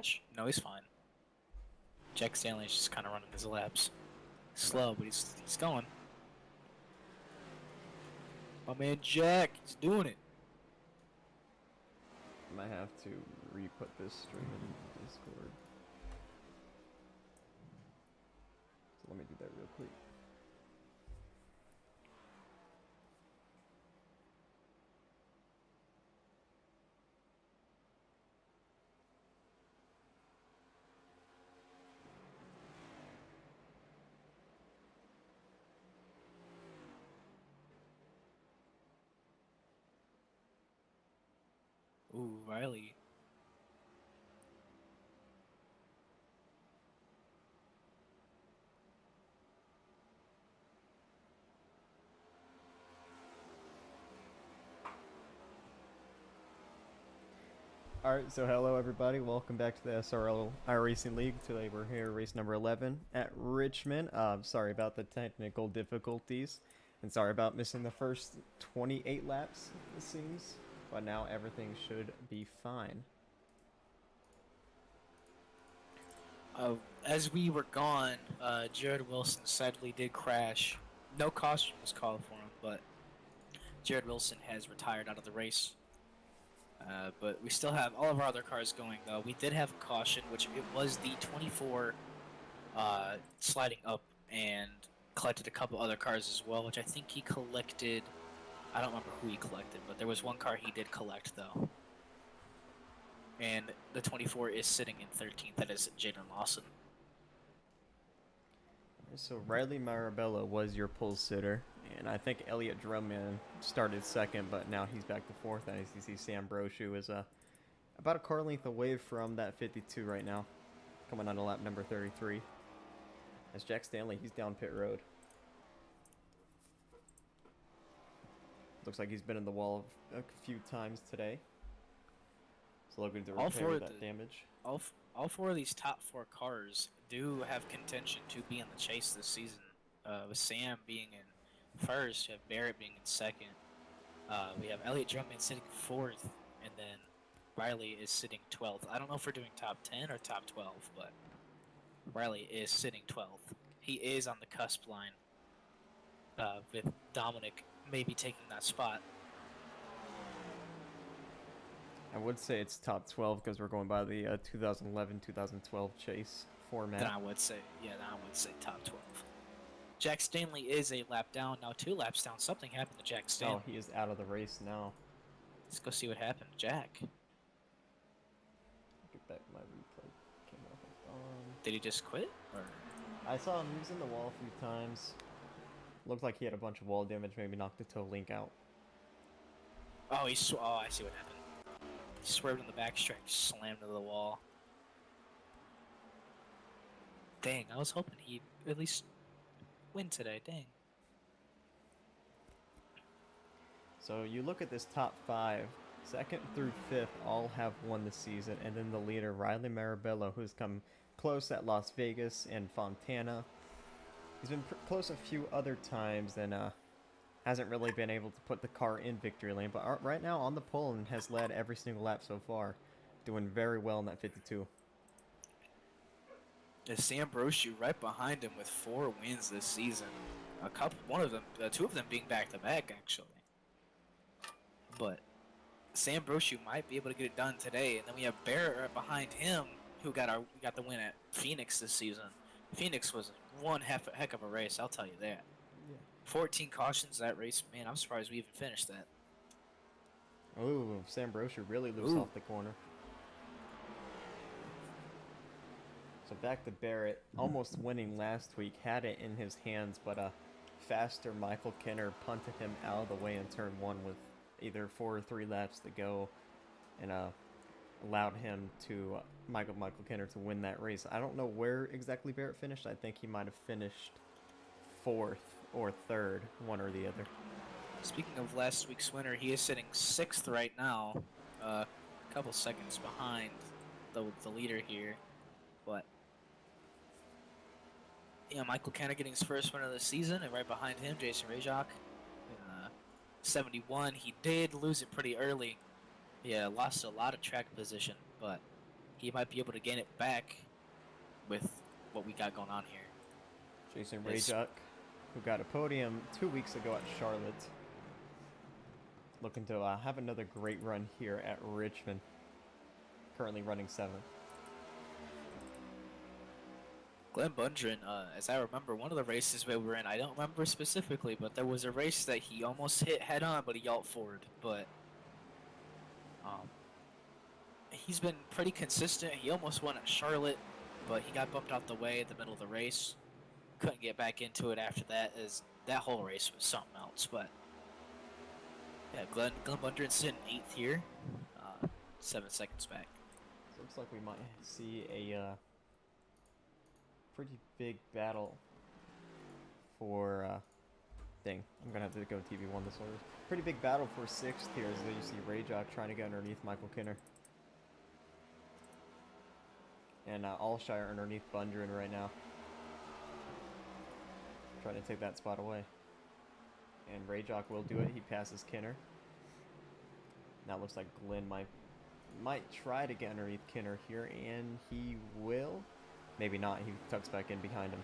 crash? No, he's fine. Jack Stanley's just kind of running his laps. Slow, but he's going. My man Jack, he's doing it. Might have to re-put this stream in Discord. So let me do that real quick. Ooh, Riley. Alright, so hello everybody, welcome back to the SRL Iracing League. Today we're here, race number 11 at Richmond. Sorry about the technical difficulties, and sorry about missing the first 28 laps, it seems. But now everything should be fine. As we were gone, Jared Wilson sadly did crash. No caution was called for him, but Jared Wilson has retired out of the race. But we still have all of our other cars going, though. We did have a caution, which it was the 24 sliding up and collected a couple other cars as well, which I think he collected. I don't remember who he collected, but there was one car he did collect, though. And the 24 is sitting in 13th. That is Jaden Lawson. So Riley Marabella was your pole sitter, and I think Elliot Drummond started second, but now he's back to fourth. And as you see, Sam Brochu is about a car length away from that 52 right now, coming on to lap number 33. As Jack Stanley, he's down pit road. Looks like he's been in the wall a few times today. So looking to repair that damage. All four of these top four cars do have contention to be in the chase this season. With Sam being in first, you have Barrett being in second. We have Elliot Drummond sitting fourth, and then Riley is sitting 12th. I don't know if we're doing top 10 or top 12, but Riley is sitting 12th. He is on the cusp line with Dominic maybe taking that spot. I would say it's top 12 because we're going by the 2011-2012 chase format. Then I would say top 12. Jack Stanley is a lap down. Now 2 laps down. Something happened to Jack Stanley. Oh, he is out of the race now. Let's go see what happened to Jack. Get back my replay. Came off Did he just quit? Or? I saw him. He was in the wall a few times. Looked like he had a bunch of wall damage. Maybe knocked the toe link out. Oh, I see what happened. He swerved in the backstretch, slammed into the wall. Dang, I was hoping he'd at least win today. Dang. So you look at this top 5, 2nd through 5th all have won the season, and then the leader, Riley Marabella, who's come close at Las Vegas and Fontana. He's been close a few other times and hasn't really been able to put the car in victory lane, but right now on the pole and has led every single lap so far, doing very well in that 52. There's Sam Brochu right behind him with 4 wins this season. Two of them being back-to-back actually. But Sam Brochu might be able to get it done today, and then we have Barrett right behind him, who got the win at Phoenix this season. Phoenix was one heck of a race, I'll tell you that. 14 cautions that race. Man, I'm surprised we even finished that. Ooh, Sam Brochu really loose off the corner. So back to Barrett, almost winning last week, had it in his hands, but a faster Michael Kenner punted him out of the way in turn 1 with either 4 or 3 laps to go, and allowed him to Michael Kenner to win that race. I don't know where exactly Barrett finished. I think he might have finished 4th or 3rd, one or the other. Speaking of last week's winner, he is sitting 6th right now, a couple seconds behind the leader here, but yeah, Michael Kenner getting his first win of the season, and right behind him, Jason Rajak, 71. He did lose it pretty early. Yeah, lost a lot of track position, but he might be able to gain it back with what we got going on here. Jason Yes. Rajak, who got a podium 2 weeks ago at Charlotte, looking to have another great run here at Richmond. Currently running 7th. Glenn Bundren, as I remember, one of the races we were in, I don't remember specifically, but there was a race that he almost hit head on, but he yacht forward. But he's been pretty consistent. He almost won at Charlotte, but he got bumped out the way in the middle of the race. Couldn't get back into it after that, as that whole race was something else. But yeah, Glenn Bundren's sitting 8th here, 7 seconds back. So looks like we might see a pretty big battle for dang, I'm gonna have to go TV1 this order. Pretty big battle for 6th here as you see Rajak trying to get underneath Michael Kinner. And Alshire underneath Bundren right now. Trying to take that spot away. And Rajak will do it. He passes Kinner. Now it looks like Glenn might try to get underneath Kinner here, and he will. Maybe not. He tucks back in behind him.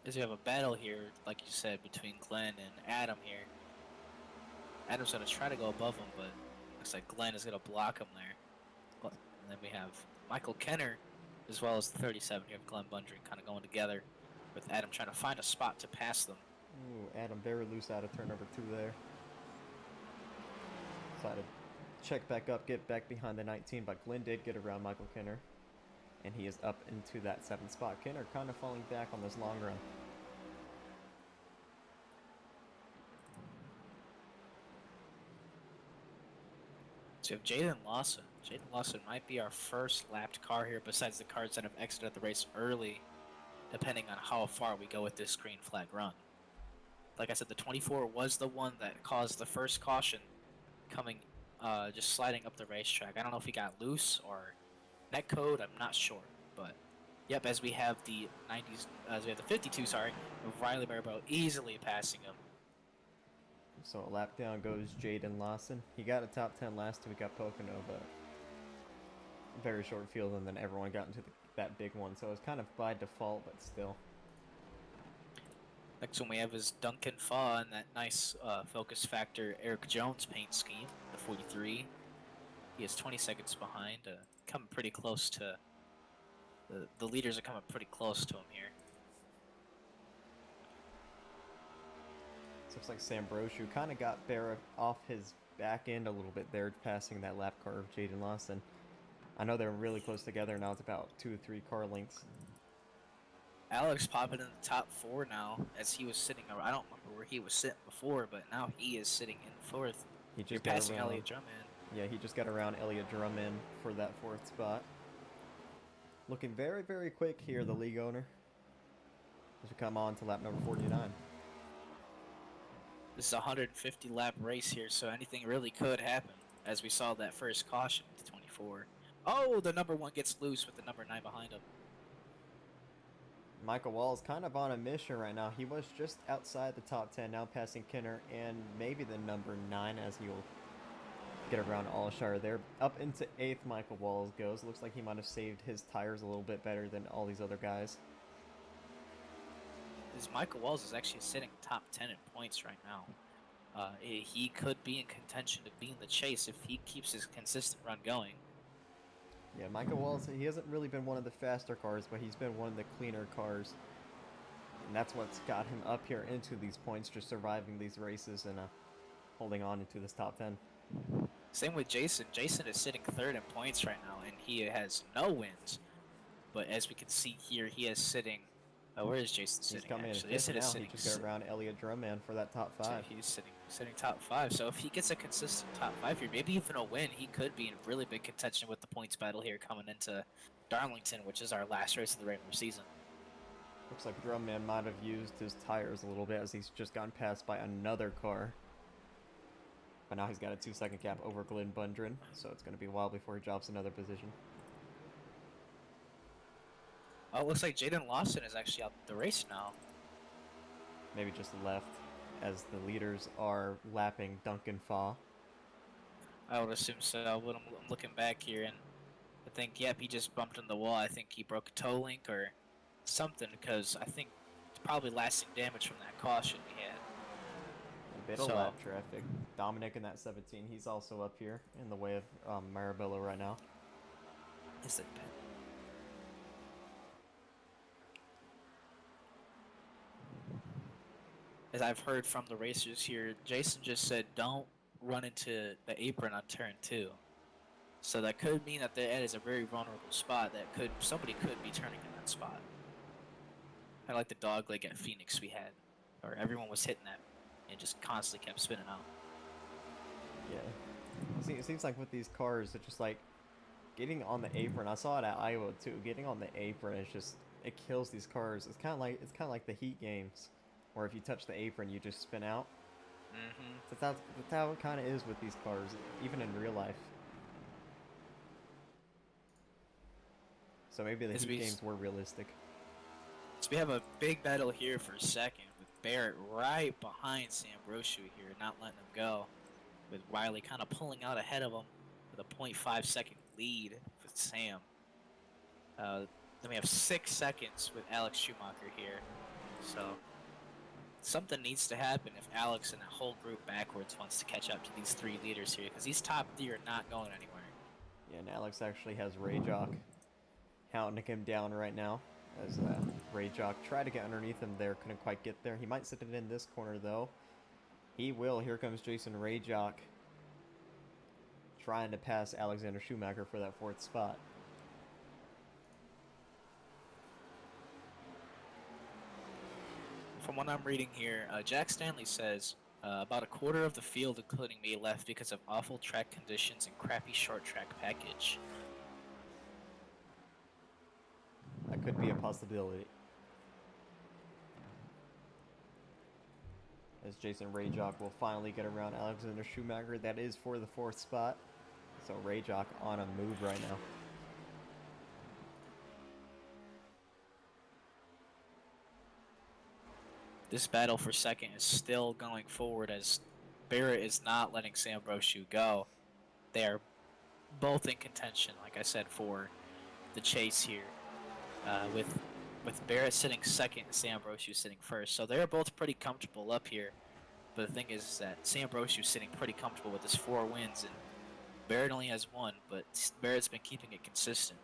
As we have a battle here, like you said, between Glenn and Adam here. Adam's going to try to go above him, but looks like Glenn is going to block him there. And then we have Michael Kenner, as well as the 37 here of Glenn Bundren, kind of going together, with Adam trying to find a spot to pass them. Ooh, Adam very loose out of turn number 2 there. Decided to check back up, get back behind the 19, but Glenn did get around Michael Kinner. And he is up into that 7th spot. Kinner kind of falling back on this long run. So we have Jaden Lawson. Jaden Lawson might be our first lapped car here, besides the cars that have exited the race early, depending on how far we go with this green flag run. Like I said, the 24 was the one that caused the first caution coming, just sliding up the racetrack. I don't know if he got loose or net code, I'm not sure. But, yep, as we have the 90s, as we have the 52, sorry, Riley Barbow easily passing him. So a lap down goes Jaden Lawson. He got a top 10 last week at Pocono, but very short field, and then everyone got into that big one. So it was kind of by default, but still. Next one we have is Duncan Faw and that nice Focus Factor Eric Jones paint scheme, the 43. He is 20 seconds behind, coming pretty close to... The leaders are coming pretty close to him here. Looks like Sambrosiu kind of got Barrett off his back end a little bit there, passing that lap car of Jaden Lawson. I know they're really close together now. It's about 2 or 3 car lengths. Alex popping in the top 4 now, as he was sitting. I don't remember where he was sitting before, but now he is sitting in 4th. He just You're got passing around, Elliott Drummond. Yeah, he just got around Elliott Drummond for that 4th spot. Looking very, very quick here, the league owner. As we come on to lap number 49. This is a 150 lap race here, so anything really could happen, as we saw that first caution with the 24. Oh, the number 1 gets loose with the number 9 behind him. Michael Wall's kind of on a mission right now. He was just outside the top 10, now passing Kinner and maybe the number 9 as he'll get around Alshire there. Up into 8th, Michael Walls goes. Looks like he might have saved his tires a little bit better than all these other guys. Michael Walls is actually sitting top 10 in points right now. He could be in contention to be in the chase if he keeps his consistent run going. Yeah, Michael Walls, he hasn't really been one of the faster cars, but he's been one of the cleaner cars. And that's what's got him up here into these points, just surviving these races and holding on into this top 10. Same with Jason. Jason is sitting 3rd in points right now, and he has no wins. But as we can see here, he is sitting... where is Jason sitting? He's coming actually? in 5th now. Sitting, He just got around Elliott Drummond for that top 5. so he's sitting top 5. So if he gets a consistent top 5 here, maybe even a win, he could be in really big contention with the points battle here coming into Darlington, which is our last race of the regular season. Looks like Drummond might have used his tires a little bit as he's just gotten passed by another car. But now he's got a 2-second gap over Glenn Bundren, so it's going to be a while before he drops another position. Oh, it looks like Jaden Lawson is actually out the race now. Maybe just left as the leaders are lapping Duncan Faw. I would assume so. But I'm looking back here, and I think, yep, he just bumped in the wall. I think he broke a toe link or something, because I think it's probably lasting damage from that caution he had. A bit of lap traffic. Dominic in that 17, he's also up here in the way of Marabello right now. Is it? As I've heard from the racers here, Jason just said don't run into the apron on turn 2. So that could mean that that is a very vulnerable spot. Somebody could be turning in that spot. Kind of like the dog leg at Phoenix we had, or everyone was hitting that and just constantly kept spinning out. Yeah, it seems like with these cars, it's just like getting on the apron. I saw it at Iowa too. Getting on the apron is just it kills these cars. It's kind of like the Heat games, where if you touch the apron, you just spin out. Mm-hmm. That's how it kind of is with these cars, even in real life. So maybe the Heat games were realistic. So we have a big battle here for second, with Barrett right behind Sam Brochu here, not letting him go, with Riley kind of pulling out ahead of him with a 0.5-second lead with Sam. Then we have 6 seconds with Alex Schumacher here. So something needs to happen if Alex and the whole group backwards wants to catch up to these 3 leaders here, because these top 3 are not going anywhere. Yeah, and Alex actually has Rayjock hounding him down right now. As Rayjock tried to get underneath him there, couldn't quite get there. He might sit it in this corner though. He will. Here comes Jason Rayjock trying to pass Alexander Schumacher for that 4th spot. From what I'm reading here, Jack Stanley says about a quarter of the field, including me, left because of awful track conditions and crappy short track package. That could be a possibility. As Jason Rayjock will finally get around Alexander Schumacher. That is for the 4th spot. So Rayjock on a move right now. This battle for second is still going forward, as Barrett is not letting Sam Brochu go. They are both in contention, like I said, for the chase here. With Barrett sitting second and Sam Brochu sitting first. So they're both pretty comfortable up here. But the thing is that Sam Brochu's sitting pretty comfortable with his 4 wins, and Barrett only has 1, but Barrett's been keeping it consistent.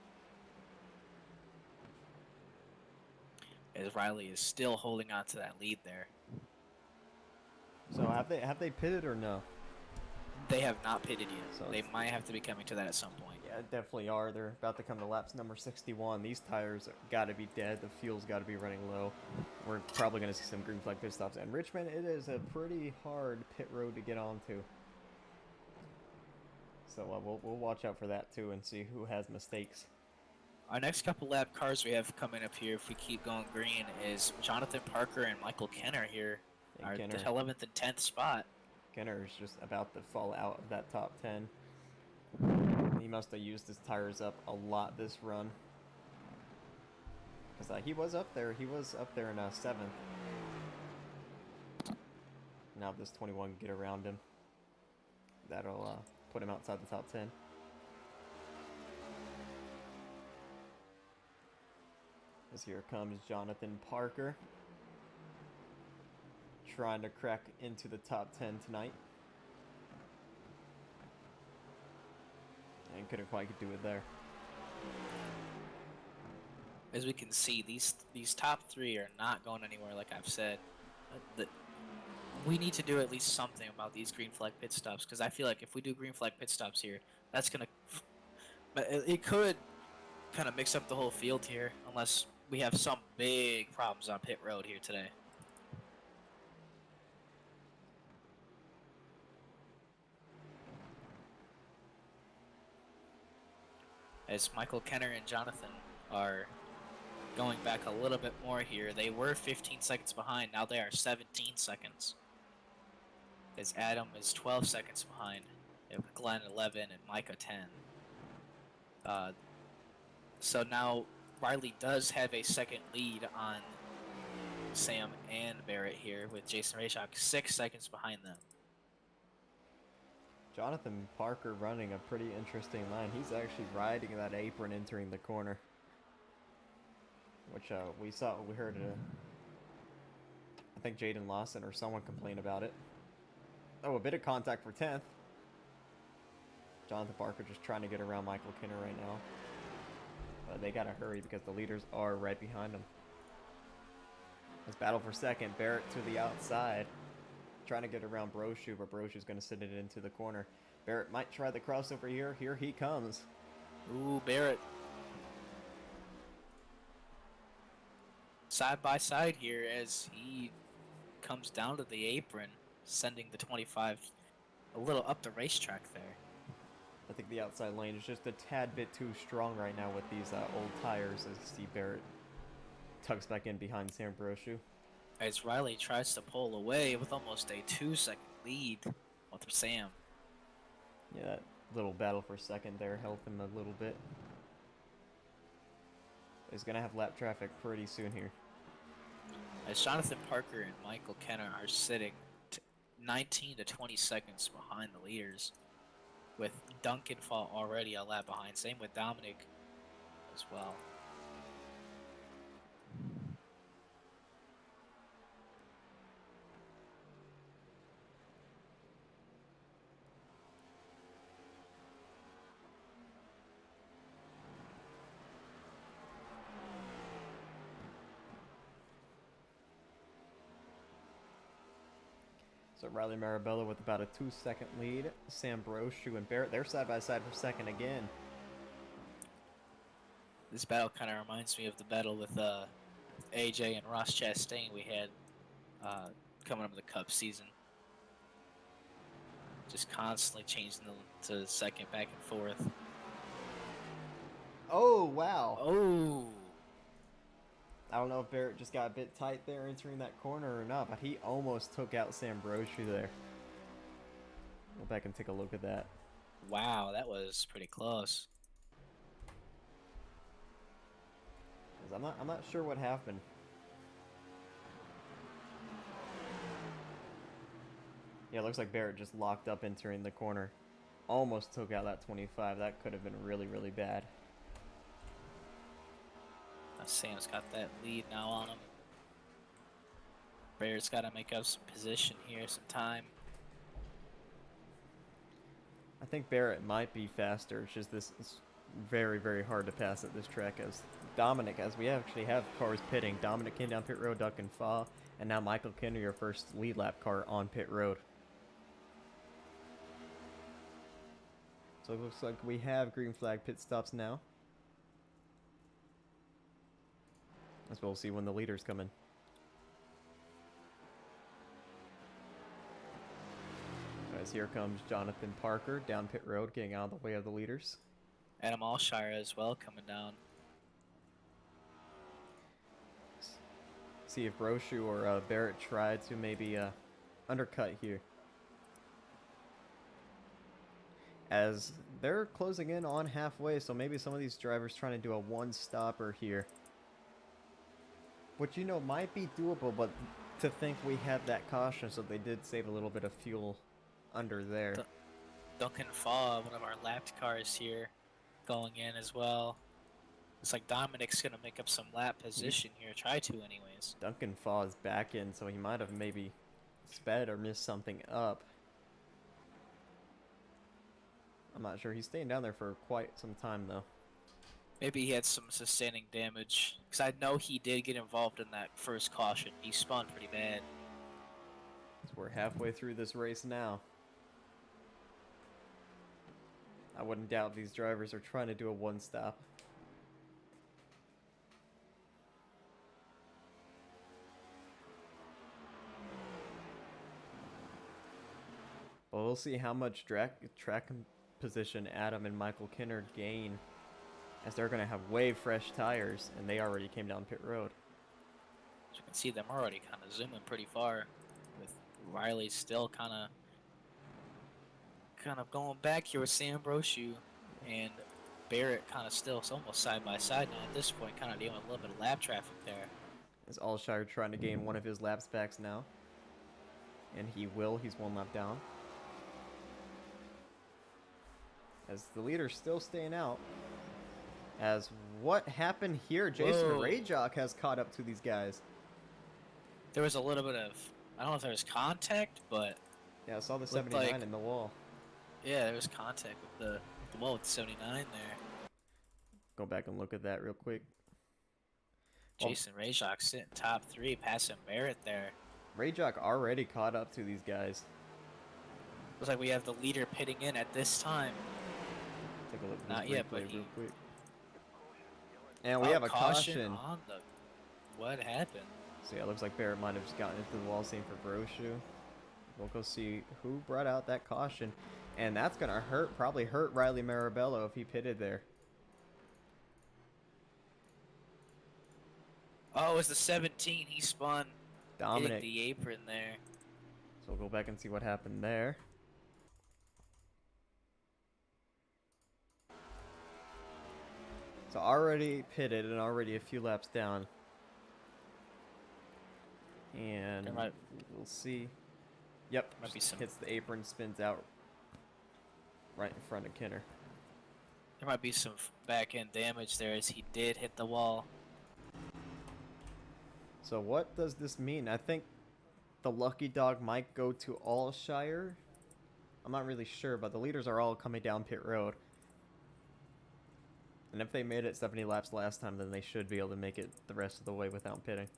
As Riley is still holding on to that lead there. So have they pitted or no? They have not pitted yet. So they might have to be coming to that at some point. Yeah, definitely are. They're about to come to laps number 61. These tires got to be dead. The fuel's got to be running low. We're probably going to see some green flag pit stops. And Richmond, it is a pretty hard pit road to get onto. So we'll watch out for that too and see who has mistakes. Our next couple lap cars we have coming up here, if we keep going green, is Jonathan Parker and Michael Kenner here. Our 11th and 10th spot. Kenner is just about to fall out of that top 10. He must have used his tires up a lot this run. Because he was up there. He was up there in 7th. Now if this 21 can get around him, that'll put him outside the top 10. As here comes Jonathan Parker, trying to crack into the top 10 tonight. And couldn't quite do it there. As we can see, these top 3 are not going anywhere, like I've said. We need to do at least something about these green flag pit stops, because I feel like if we do green flag pit stops here, that's going to... It could kind of mix up the whole field here, unless we have some big problems on pit road here today. As Michael Kenner and Jonathan are going back a little bit more here. They were 15 seconds behind. Now they are 17 seconds. As Adam is 12 seconds behind. Glenn 11 and Micah 10. So now Riley does have a second lead on Sam and Barrett here, with Jason Rayjock 6 seconds behind them. Jonathan Parker running a pretty interesting line. He's actually riding that apron entering the corner, which we heard. I think Jaden Lawson or someone complained about it. Oh, a bit of contact for 10th. Jonathan Parker just trying to get around Michael Kinner right now. But they gotta hurry because the leaders are right behind them. This battle for second. Barrett to the outside. Trying to get around Brochu, but Brochu's going to send it into the corner. Barrett might try the crossover here. Here he comes. Ooh, Barrett. Side by side here as he comes down to the apron, sending the 25 a little up the racetrack there. I think the outside lane is just a tad bit too strong right now with these old tires as Steve Barrett tugs back in behind Sam Brochu. As Riley tries to pull away with almost a 2-second lead with Sam. Yeah, that little battle for second there helped him a little bit. He's going to have lap traffic pretty soon here. As Jonathan Parker and Michael Kenner are sitting 19 to 20 seconds behind the leaders, with Duncan Fall already a lap behind. Same with Dominic as well. So Riley Marabella with about a 2-second lead. Sam Brochu and Barrett, they're side by side for second again. This battle kind of reminds me of the battle with AJ and Ross Chastain we had coming up in the Cup season. Just constantly changing to second, back and forth. Oh, wow. Oh! I don't know if Barrett just got a bit tight there entering that corner or not, but he almost took out Sam Brochu there. Go back and take a look at that. Wow, that was pretty close. I'm not sure what happened. Yeah, it looks like Barrett just locked up entering the corner. Almost took out that 25. That could have been really, really bad. Sam's got that lead now on him. Barrett's got to make up some position here, some time. I think Barrett might be faster. It's just this is very, very hard to pass at this track as Dominic, as we actually have cars pitting. Dominic came down pit road, duck and fall, and now Michael Kinder, your first lead lap car on pit road. So it looks like we have green flag pit stops now. As we'll see when the leaders come in. As here comes Jonathan Parker down pit road, getting out of the way of the leaders. Adam Alshire as well coming down. See if Brochu or Barrett try to maybe undercut here. As they're closing in on halfway, so maybe some of these drivers trying to do a one-stopper here. Which, you know, might be doable, but to think we had that caution, so they did save a little bit of fuel under there. Duncan Fall, one of our lapped cars here, going in as well. Looks like Dominic's going to make up some lap position here, try to anyways. Duncan Fall is back in, so he might have maybe sped or missed something up. I'm not sure. He's staying down there for quite some time, though. Maybe he had some sustaining damage, because I know he did get involved in that first caution. He spun pretty bad. So we're halfway through this race now. I wouldn't doubt these drivers are trying to do a one-stop. Well, we'll see how much track position Adam and Michael Kinner gain, as they're going to have way fresh tires, and they already came down pit road. As you can see, them already kind of zooming pretty far, with Riley still kind of going back here with Sam Brochu, and Barrett kind of still, it's almost side by side now at this point, kind of dealing with a little bit of lap traffic there. As Alshire trying to gain one of his laps back now, and he will. He's one lap down. as the leader's still staying out. As what happened here, Jason Whoa. Rayjock has caught up to these guys. There was a little bit of, I don't know if there was contact, but Yeah, I saw the looked 79 like, in the wall. yeah, there was contact with the wall with the 79 there. Go back and look at that real quick. Well, Jason Rayjock sitting top 3, passing Barrett there. Rayjock already caught up to these guys. Looks like we have the leader pitting in at this time. Take a look at Not this yet, replay but real quick. And we have a caution. on the. What happened? So yeah, it looks like Barrett might have just gotten into the wall, same for Broshu. We'll go see who brought out that caution. And that's going to hurt, probably hurt Riley Marabello if he pitted there. Oh, it was the 17. He spun. Dominic. Hitting the apron there. So we'll go back and see what happened there. So already pitted and already a few laps down. And we'll see. Yep, Might be some. hits the apron, spins out right in front of Kinner. There might be some back end damage there as he did hit the wall. So what does this mean? I think the lucky dog might go to Allshire. I'm not really sure, but the leaders are all coming down pit road. And if they made it 70 laps last time, then they should be able to make it the rest of the way without pitting.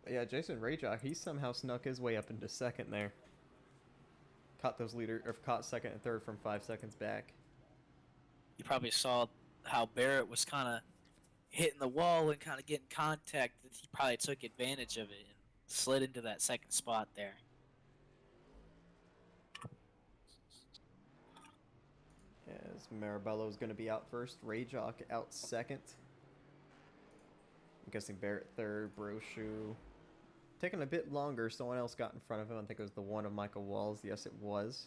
But yeah, Jason Rayjock, he somehow snuck his way up into second there. Caught those caught second and third from 5 seconds back. You probably saw how Barrett was kind of hitting the wall and kind of getting contact. He probably took advantage of it and slid into that second spot there. As Marabello is going to be out first, Rayjock out second. I'm guessing Barrett third, Broshu. Taking a bit longer, someone else got in front of him. I think it was the one of Michael Walls. Yes, it was.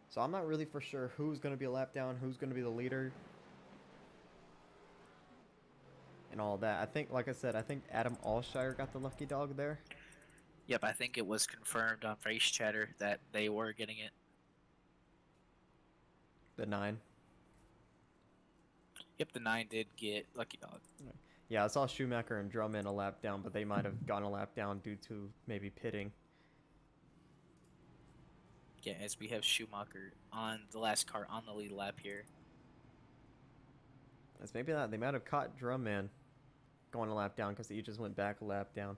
So I'm not really for sure who's going to be a lap down, who's going to be the leader. And all that. I think, like I said, I think Adam Allshire got the lucky dog there. Yep, I think it was confirmed on Race Chatter that they were getting it. The 9. Yep, the 9 did get lucky dog. Yeah, I saw Schumacher and Drummond a lap down, but they might have gone a lap down due to maybe pitting. Yeah, as we have Schumacher on the last car on the lead lap here. As maybe that they might have caught Drummond going a lap down because he just went back a lap down.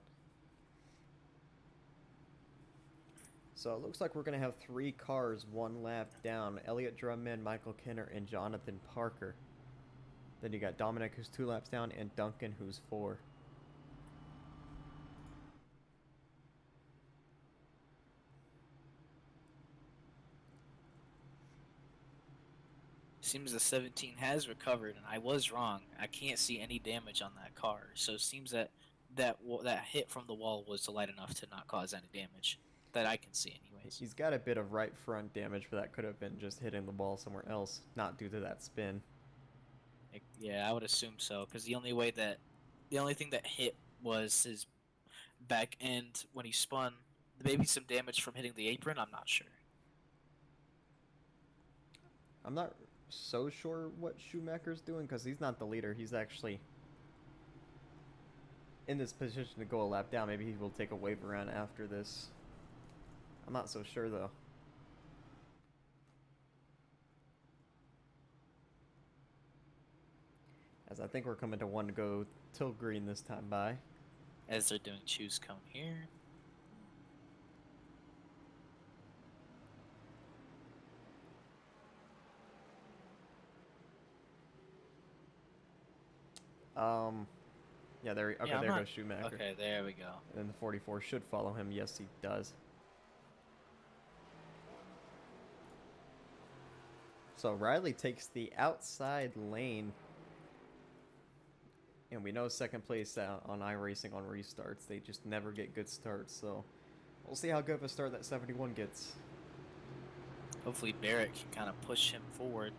So it looks like we're going to have 3 cars 1 lap down. Elliott Drummond, Michael Kinner, and Jonathan Parker. Then you got Dominic, who's 2 laps down, and Duncan, who's 4. Seems the 17 has recovered, and I was wrong. I can't see any damage on that car. So it seems that that hit from the wall was light enough to not cause any damage that I can see anyways. He's got a bit of right front damage, but that could have been just hitting the ball somewhere else, not due to that spin. Yeah, I would assume so, because the only thing that hit was his back end when he spun. Maybe some damage from hitting the apron. I'm not sure. I'm not so sure what Schumacher's doing because he's not the leader. He's actually in this position to go a lap down. Maybe he will take a wave around after this. I'm not so sure though. As I think we're coming to one to go till green this time by. As they're doing choose cone here. Yeah, there. Okay, there goes Schumacher. Okay, there we go. And then the 44 should follow him. Yes, he does. So Riley takes the outside lane. And we know second place on Iracing on restarts. They just never get good starts. So we'll see how good of a start that 71 gets. Hopefully Barrett can kind of push him forward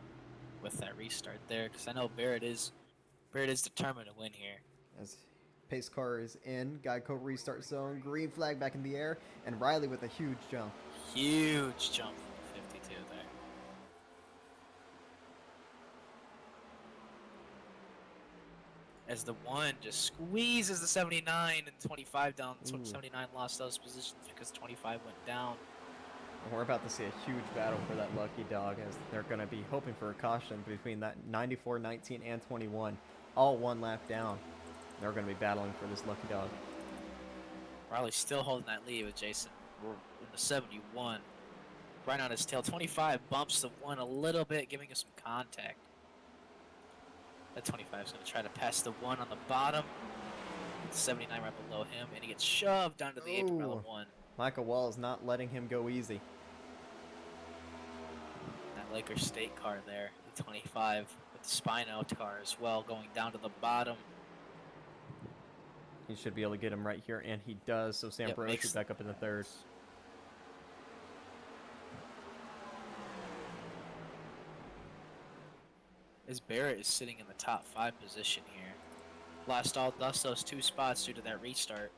with that restart there, because I know Barrett is determined to win here. As pace car is in, Geico restart zone, green flag back in the air, and Riley with a huge jump. Huge jump from 52 there. as the 1 just squeezes the 79 and 25 down. Ooh. 79 lost those positions because 25 went down. And we're about to see a huge battle for that lucky dog, as they're going to be hoping for a caution between that 94, 19, and 21. All 1 lap down. They're going to be battling for this lucky dog. Riley's still holding that lead with Jason. We're in the 71. Right on his tail. 25 bumps the 1 a little bit, giving us some contact. That 25 is going to try to pass the 1 on the bottom. 79 right below him, and he gets shoved down to the apron by the 1. Michael Wall is not letting him go easy. That Lakers State car there, the 25 with the Spino car as well, going down to the bottom. He should be able to get him right here, and he does. So Sam Brochu back up in the 3rd. As Barrett is sitting in the top 5 position here. Lost those 2 spots due to that restart.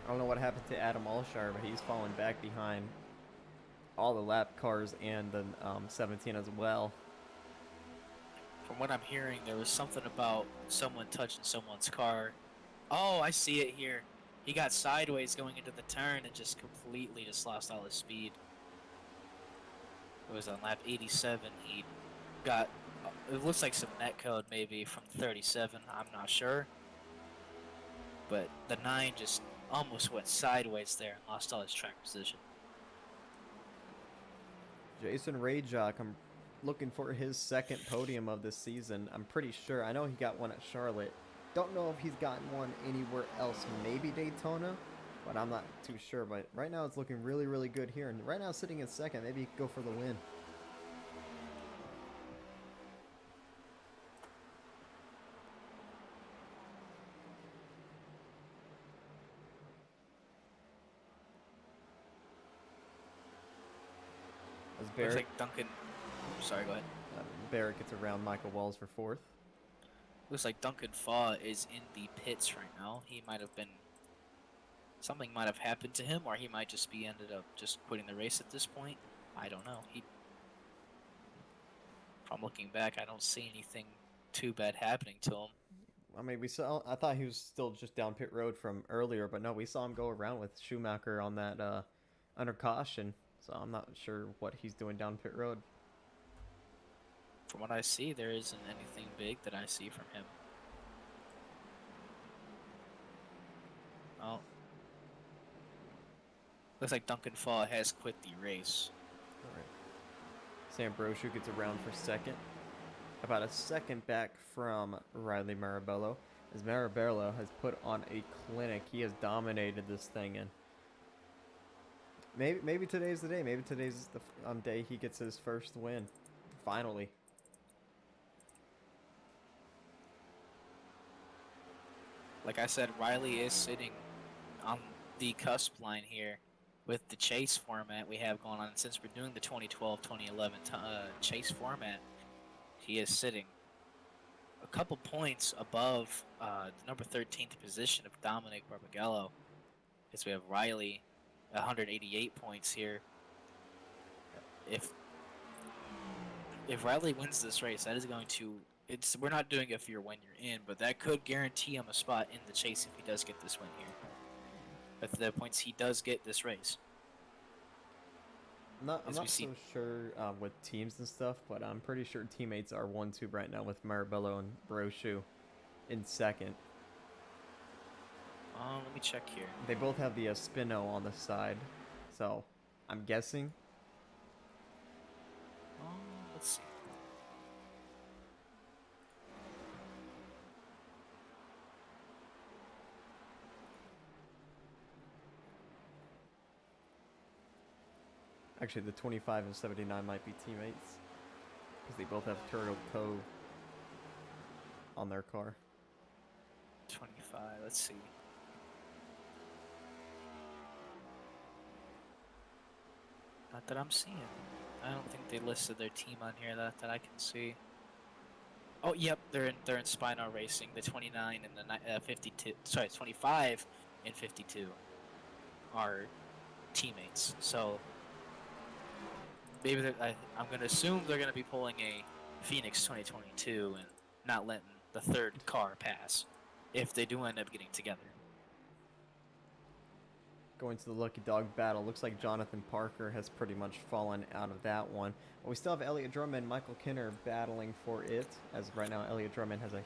I don't know what happened to Adam Allshire, but he's fallen back behind all the lap cars and the 17 as well. From what I'm hearing, there was something about someone touching someone's car. Oh, I see it here. He got sideways going into the turn and just completely just lost all his speed. It was on lap 87. He got, it looks like some net code maybe from 37. I'm not sure. But the 9 just almost went sideways there and lost all his track position. Jason Rayjock, I'm looking for his 2nd podium of this season. I'm pretty sure. I know he got one at Charlotte. Don't know if he's gotten one anywhere else, maybe Daytona, but I'm not too sure. But right now it's looking really, really good here. And right now sitting in 2nd, maybe he could go for the win. As Barrett, Looks like Duncan. Sorry, go ahead. Barrett gets around Michael Walls for 4th. Looks like Duncan Faw is in the pits right now. He might have been. Something might have happened to him, or he might just be ended up just quitting the race at this point. I don't know. From looking back, I don't see anything too bad happening to him. I mean, I thought he was still just down pit road from earlier, but no, we saw him go around with Schumacher on that under caution. So I'm not sure what he's doing down pit road. From what I see, there isn't anything big that I see from him. Oh. Looks like Duncan Fall has quit the race. All right. Sam Brochu gets around for 2nd. About a 2nd back from Riley Marabello. As Marabello has put on a clinic. He has dominated this thing, and maybe today's the day. Maybe today's the day he gets his 1st win. Finally. Like I said, Riley is sitting on the cusp line here with the chase format we have going on. Since we're doing the 2012-2011 chase format, he is sitting a couple points above the number 13th position of Dominic Barbagallo. As we have Riley 188 points here. If Riley wins this race, that is going to... we're not doing it for your when you're in, but that could guarantee him a spot in the chase if he does get this win here. At the points he does get this race. I'm not so sure with teams and stuff, but I'm pretty sure teammates are 1-2 right now with Marabello and Brochu in 2nd. Let me check here. They both have the Spino on the side, so I'm guessing. Let's see. Actually, the 25 and 79 might be teammates, because they both have Turtle Cove on their car. 25, let's see. Not that I'm seeing. I don't think they listed their team on here that I can see. Oh, yep, they're in Spino Racing. The 29 and the 52, sorry, 25 and 52 are teammates. So maybe I'm gonna assume they're gonna be pulling a Phoenix 2022 and not letting the third car pass if they do end up getting together. Going to the Lucky Dog battle. Looks like Jonathan Parker has pretty much fallen out of that one. But we still have Elliott Drummond and Michael Kinner battling for it. As right now, Elliott Drummond has a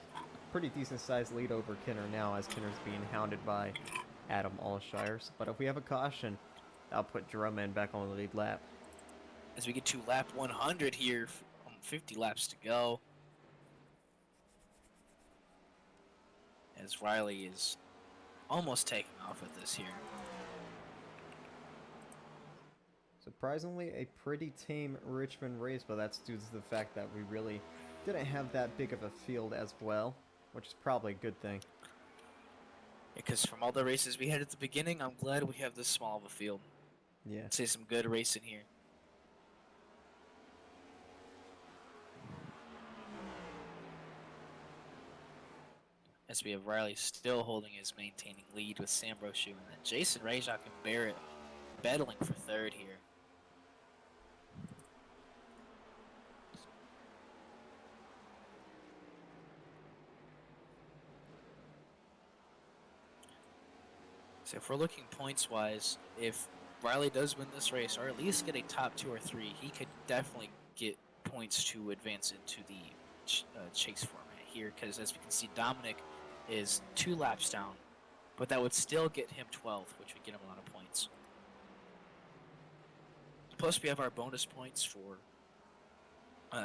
pretty decent-sized lead over Kinner now, as Kinner's being hounded by Adam Allshire. But if we have a caution, that'll put Drummond back on the lead lap. As we get to lap 100 here, 50 laps to go. As Riley is almost taking off with this here. Surprisingly, a pretty tame Richmond race, but that's due to the fact that we really didn't have that big of a field as well, which is probably a good thing. Because from all the races we had at the beginning, I'm glad we have this small of a field. Yeah. I'd say some good racing here. As we have Riley still holding his maintaining lead with Sam Brochu, and then Jason Rajak and Barrett battling for third here. So if we're looking points-wise, if Riley does win this race, or at least get a top 2 or 3, he could definitely get points to advance into the chase format here, because as we can see, Dominic is 2 laps down, but that would still get him 12th, which would get him a lot of points. Plus, we have our bonus points for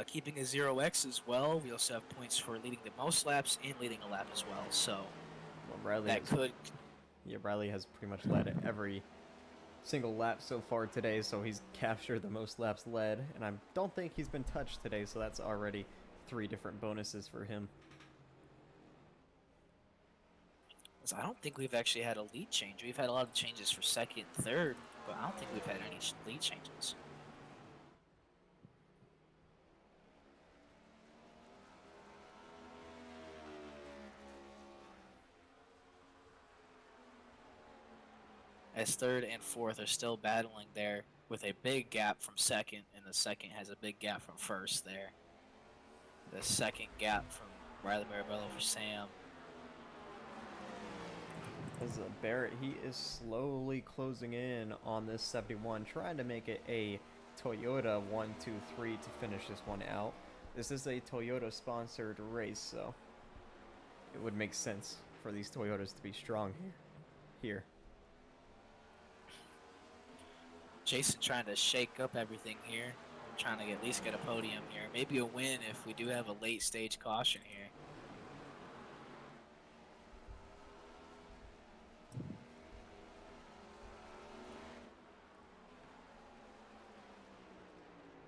keeping a 0x as well. We also have points for leading the most laps and leading a lap as well, so Riley has pretty much led every single lap so far today, so he's captured the most laps led, and I don't think he's been touched today, so that's already 3 different bonuses for him. So I don't think we've actually had a lead change. We've had a lot of changes for second, third, but I don't think we've had any lead changes. As third and fourth are still battling there with a big gap from second, and the second has a big gap from first there. The second gap from Riley Marabello for Sam. As Barrett, he is slowly closing in on this 71, trying to make it a Toyota 1-2-3 to finish this one out. This is a Toyota-sponsored race, so it would make sense for these Toyotas to be strong here. Jason trying to shake up everything here. We're trying to at least get a podium here. Maybe a win if we do have a late stage caution here.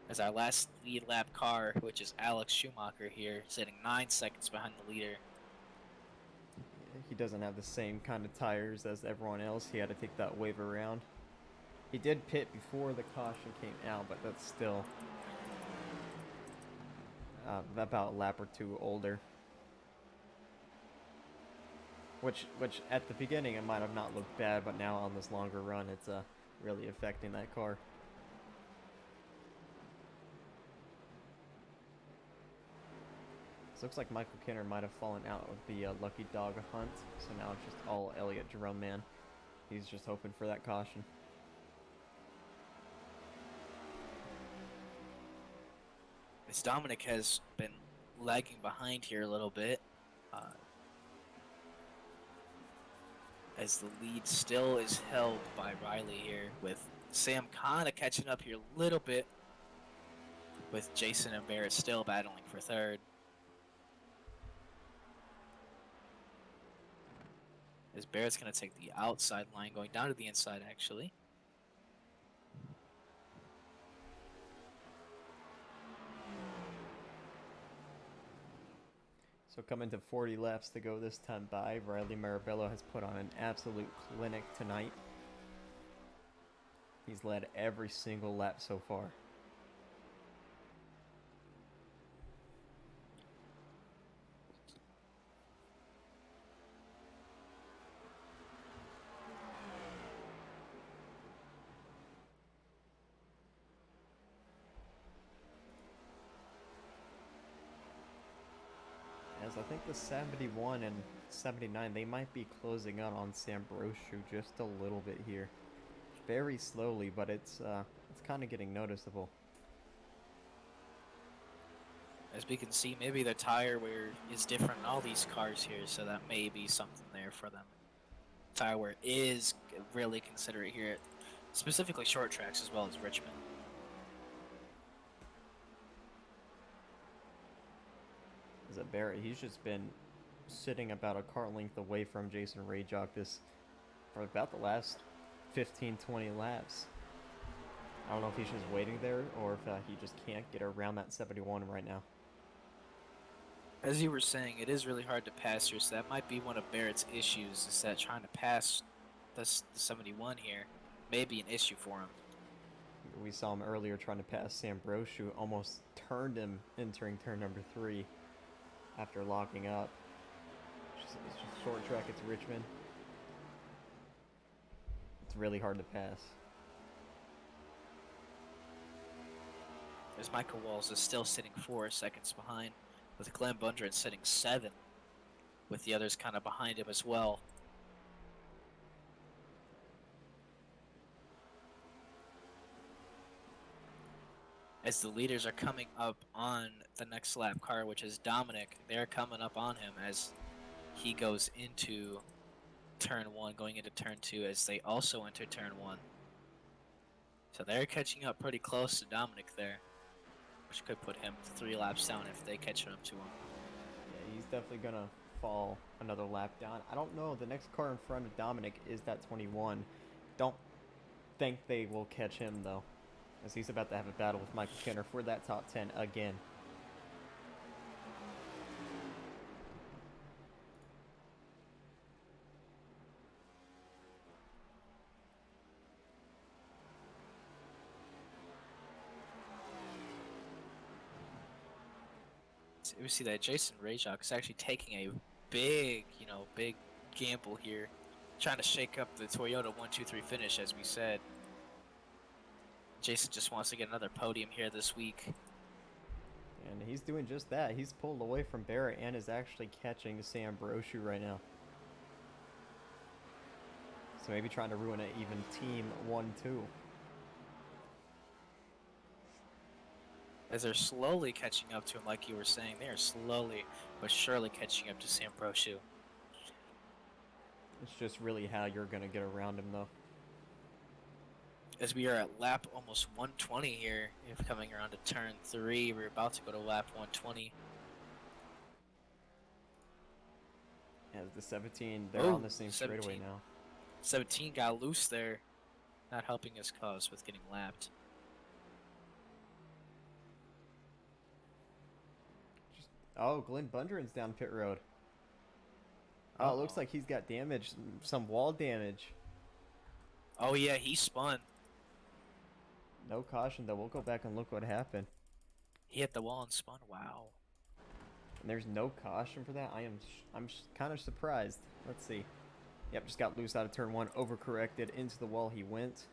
As our last lead lap car, which is Alex Schumacher here, sitting 9 seconds behind the leader. He doesn't have the same kind of tires as everyone else. He had to take that wave around. He did pit before the caution came out, but that's still about a lap or 2 older. Which at the beginning it might have not looked bad, but now on this longer run it's really affecting that car. Looks like Michael Kinner might have fallen out of the Lucky Dog hunt, so now it's just all Elliott Drummond. He's just hoping for that caution. As Dominic has been lagging behind here a little bit, as the lead still is held by Riley here, with Sam kind of catching up here a little bit, with Jason and Barrett still battling for third. As Barrett's going to take the outside line, going down to the inside, actually. So coming to 40 laps to go this time by, Riley Marabello has put on an absolute clinic tonight. He's led every single lap so far. As I think the 71 and 79, they might be closing out on Sambroshu just a little bit here. Very slowly, but it's kind of getting noticeable. As we can see, maybe the tire wear is different in all these cars here, so that may be something there for them. Tire wear is really considerate here, specifically short tracks as well as Richmond. As a Barrett, he's just been sitting about a car length away from Jason Rayjock for about the last 15-20 laps. I don't know if he's just waiting there or if he just can't get around that 71 right now. As you were saying, it is really hard to pass here, so that might be one of Barrett's issues, is that trying to pass the 71 here may be an issue for him. We saw him earlier trying to pass Sambroshu, almost turned him entering turn number 3 after locking up. It's just short track, it's Richmond. It's really hard to pass. As Michael Walls is still sitting 4 seconds behind, with Glenn Bundren sitting 7, with the others kind of behind him as well. As the leaders are coming up on the next lap car, which is Dominic, they're coming up on him as he goes into turn 1, going into turn 2, as they also enter turn 1. So they're catching up pretty close to Dominic there, which could put him 3 laps down if they catch up to him. Yeah, he's definitely going to fall another lap down. I don't know. The next car in front of Dominic is that 21. Don't think they will catch him, though, as he's about to have a battle with Michael Kenner for that top 10 again. We see that Jason Rayjock is actually taking a big gamble here, trying to shake up the Toyota 1-2-3 finish, as we said. Jason just wants to get another podium here this week. And he's doing just that. He's pulled away from Barrett and is actually catching Sambroshu right now. So maybe trying to ruin an even team 1-2. As they're slowly catching up to him, like you were saying, they are slowly but surely catching up to Sambroshu. It's just really how you're going to get around him, though. As we are at lap almost 120 here, if coming around to turn 3, we're about to go to lap 120. As the 17, they're on the same 17. straightaway now. 17 got loose there, not helping his cause with getting lapped. Oh, Glenn Bundren's down pit road. Oh, it looks like he's got damage, some wall damage. Oh yeah, he spun. No caution, though. We'll go back and look what happened. He hit the wall and spun. Wow. And there's no caution for that. I'm kind of surprised. Let's see. Yep, just got loose out of turn 1, overcorrected into the wall he went.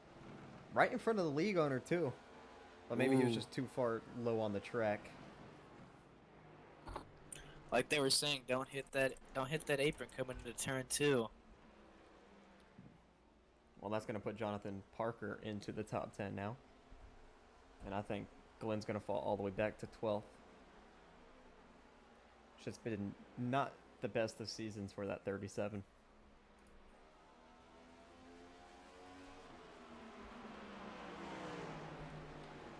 Right in front of the league owner too. But maybe he was just too far low on the track. Like they were saying, don't hit that apron coming into turn 2. Well, that's going to put Jonathan Parker into the top 10 now. And I think Glenn's going to fall all the way back to 12th. It's just been not the best of seasons for that 37.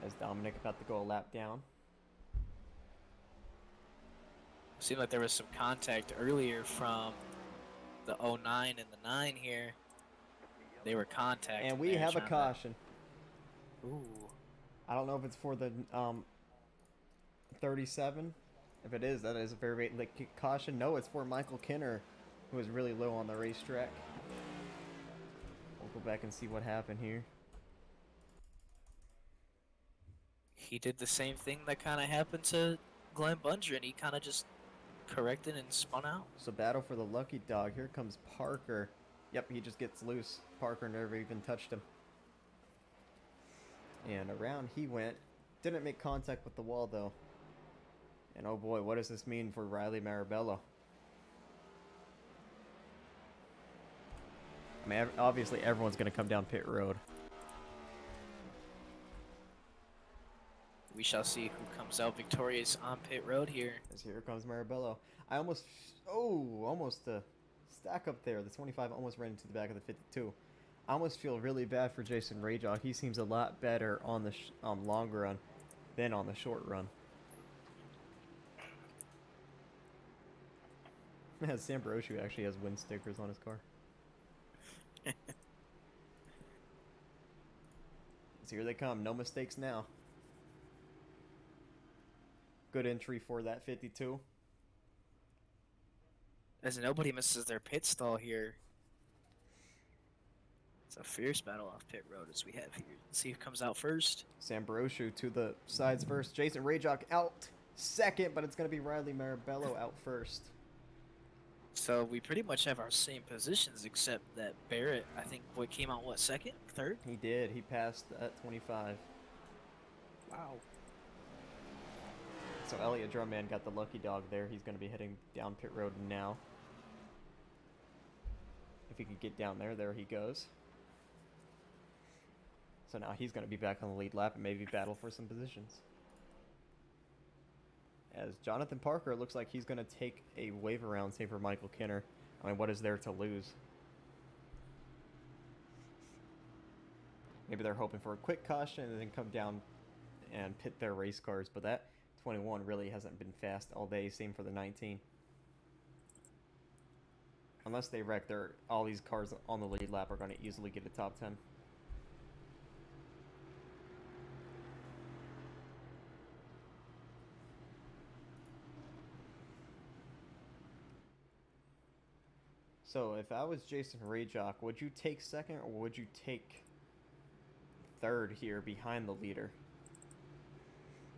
As Dominic about to go a lap down. Seemed like there was some contact earlier from the 09 and the 9 here. They were contacting. And we have a caution. Ooh. I don't know if it's for the 37. If it is, that is a very like caution. No, it's for Michael Kenner, who was really low on the racetrack. We'll go back and see what happened here. He did the same thing that kind of happened to Glenn Bundren. He kind of just corrected and spun out. So battle for the lucky dog. Here comes Parker. Yep, he just gets loose. Parker never even touched him. And around he went. Didn't make contact with the wall though. And oh boy, what does this mean for Riley Marabello? I mean, obviously everyone's going to come down pit road. We shall see who comes out victorious on pit road here. As here comes Marabello. I almost stack up there. The 25 almost ran into the back of the 52. I almost feel really bad for Jason Rayjock. He seems a lot better on the long run than on the short run. Sam Broshu actually has win stickers on his car. So here they come. No mistakes now. Good entry for that 52. As nobody misses their pit stall here. It's a fierce battle off pit road as we have here. Let's see who comes out first. Sam Broshu to the sides first. Jason Rayjock out second, but it's going to be Riley Marabello out first. So we pretty much have our same positions, except that Barrett, I think, came out, second? Third? He did. He passed at 25. Wow. So Elliot Drumman got the lucky dog there. He's going to be heading down pit road now. If he could get down there, there he goes. So now he's going to be back on the lead lap and maybe battle for some positions. As Jonathan Parker looks like he's going to take a wave around, save for Michael Kinner. I mean, what is there to lose? Maybe they're hoping for a quick caution and then come down and pit their race cars, but that 21 really hasn't been fast all day. Same for the 19. Unless they wreck, all these cars on the lead lap are going to easily get a top 10. So if I was Jason Rayjock, would you take second or would you take third here behind the leader?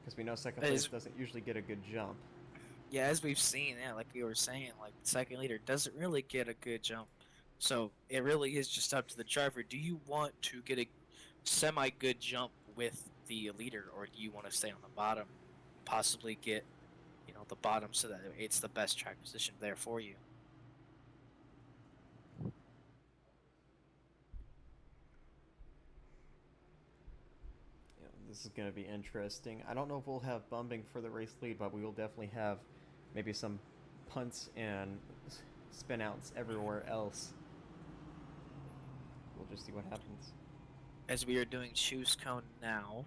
Because we know second place doesn't usually get a good jump. Yeah, as we've seen, like we were saying, like the second leader doesn't really get a good jump. So it really is just up to the driver. Do you want to get a semi-good jump with the leader, or do you want to stay on the bottom, possibly get, the bottom so that it's the best track position there for you? This is going to be interesting. I don't know if we'll have bumping for the race lead, but we will definitely have maybe some punts and spin outs everywhere else. We'll just see what happens. As we are doing choose cone now.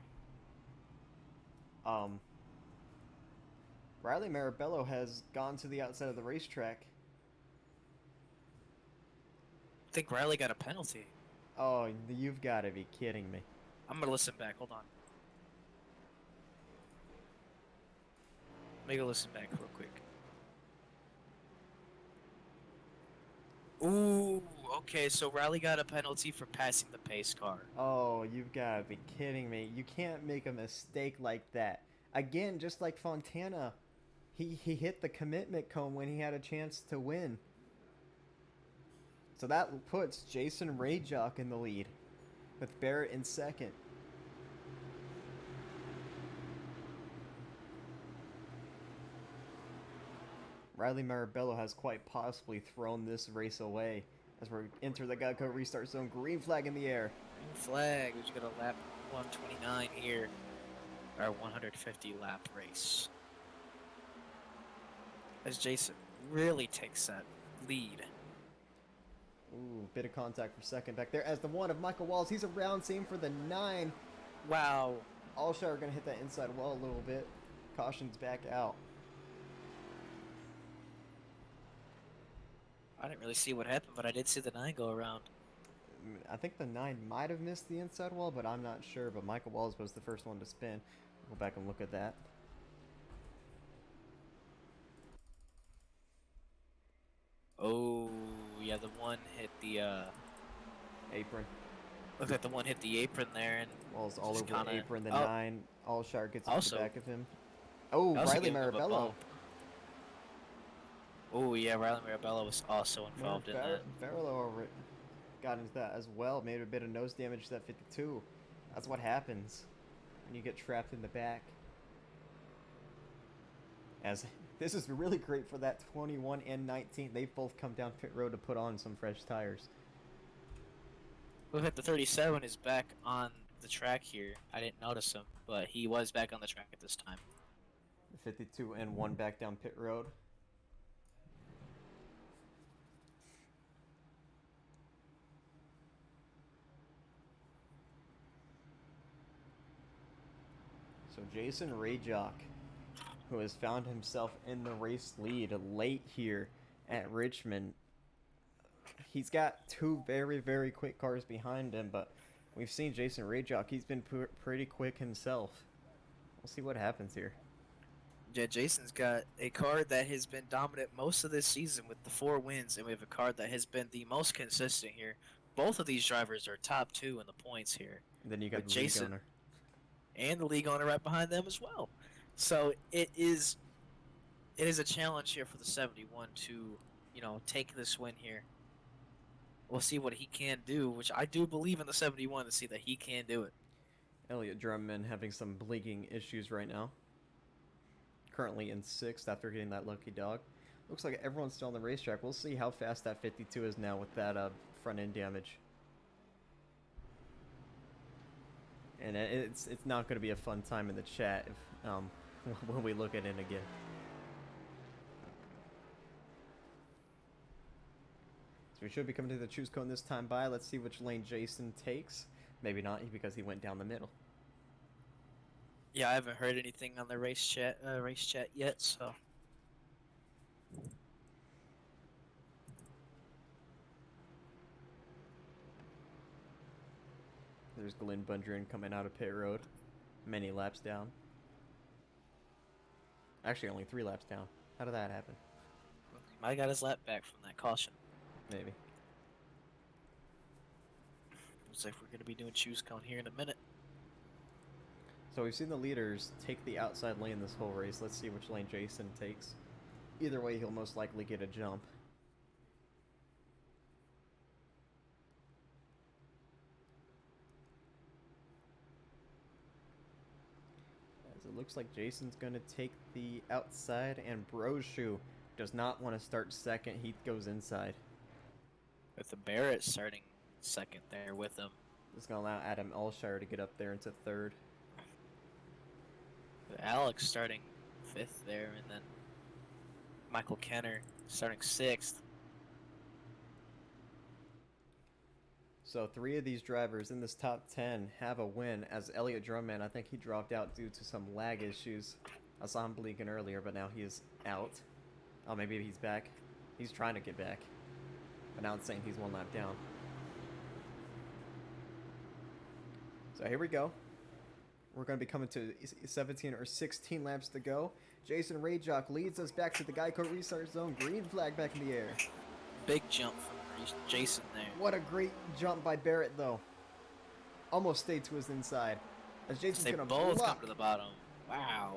Riley Marabello has gone to the outside of the racetrack. I think Riley got a penalty. Oh, you've got to be kidding me. I'm going to listen back. Hold on. Let me go listen back real quick. Ooh, okay, so Riley got a penalty for passing the pace car. Oh, you've got to be kidding me. You can't make a mistake like that. Again, just like Fontana, he hit the commitment cone when he had a chance to win. So that puts Jason Rayjock in the lead, with Barrett in second. Riley Marabello has quite possibly thrown this race away as we enter the Geico restart zone. Green flag in the air. Green flag. We just got a lap 129 here. Our 150 lap race. As Jason really takes that lead. Ooh, bit of contact for second back there. As the one of Michael Walls, he's around, same for the 9. Wow. Allshire are going to hit that inside wall a little bit. Caution's back out. I didn't really see what happened, but I did see the 9 go around. I think the 9 might have missed the inside wall, but I'm not sure. But Michael Walls was the first one to spin. We'll go back and look at that. Oh, yeah, the 1 hit the apron. Looks like the 1 hit the apron there, and Walls all over kinda, the apron. The 9, Allshire gets into also, the back of him. Oh, Riley Marabello. Oh, yeah, Riley Marabello was also involved in that. Marabello got into that as well. Made a bit of nose damage to that 52. That's what happens when you get trapped in the back. As this is really great for that 21 and 19. They both come down pit road to put on some fresh tires. Look at the 37 is back on the track here. I didn't notice him, but he was back on the track at this time. The 52 and 1 back down pit road. So Jason Rayjock, who has found himself in the race lead late here at Richmond. He's got two very, very quick cars behind him, but we've seen Jason Rayjock. He's been pretty quick himself. We'll see what happens here. Yeah, Jason's got a car that has been dominant most of this season with the 4 wins, and we have a car that has been the most consistent here. Both of these drivers are top 2 in the points here. And then you got the Jason league owner. And the league owner right behind them as well. So it is a challenge here for the 71 to, take this win here. We'll see what he can do, which I do believe in the 71 to see that he can do it. Elliott Drumman having some blinking issues right now. Currently in 6th after getting that lucky dog. Looks like everyone's still on the racetrack. We'll see how fast that 52 is now with that front end damage. And it's not going to be a fun time in the chat if, when we look at it again. So we should be coming to the choose cone this time by. Let's see which lane Jason takes. Maybe not because he went down the middle. Yeah, I haven't heard anything on the race chat yet, so. There's Glenn Bundren coming out of pit road. Many laps down. Actually, only 3 laps down. How did that happen? He might have got his lap back from that caution. Maybe. Looks like we're going to be doing choose cone here in a minute. So we've seen the leaders take the outside lane this whole race. Let's see which lane Jason takes. Either way, he'll most likely get a jump. As it looks like Jason's going to take the outside, and Broshu does not want to start second. He goes inside. With the Barrett starting second there with him. It's going to allow Adam Alshire to get up there into 3rd. Alex starting 5th there, and then Michael Kenner starting 6th. So 3 of these drivers in this top 10 have a win, as Elliott Drumman, I think he dropped out due to some lag issues. I saw him blinking earlier, but now he is out. Oh, maybe he's back. He's trying to get back. But now it's saying he's 1 lap down. So here we go. We're going to be coming to 17 or 16 laps to go. Jason Rayjock leads us back to the Geico restart zone. Green flag back in the air. Big jump from Jason there. What a great jump by Barrett, though. Almost stayed to his inside. As Jason's They going to both block. come to the bottom. Wow.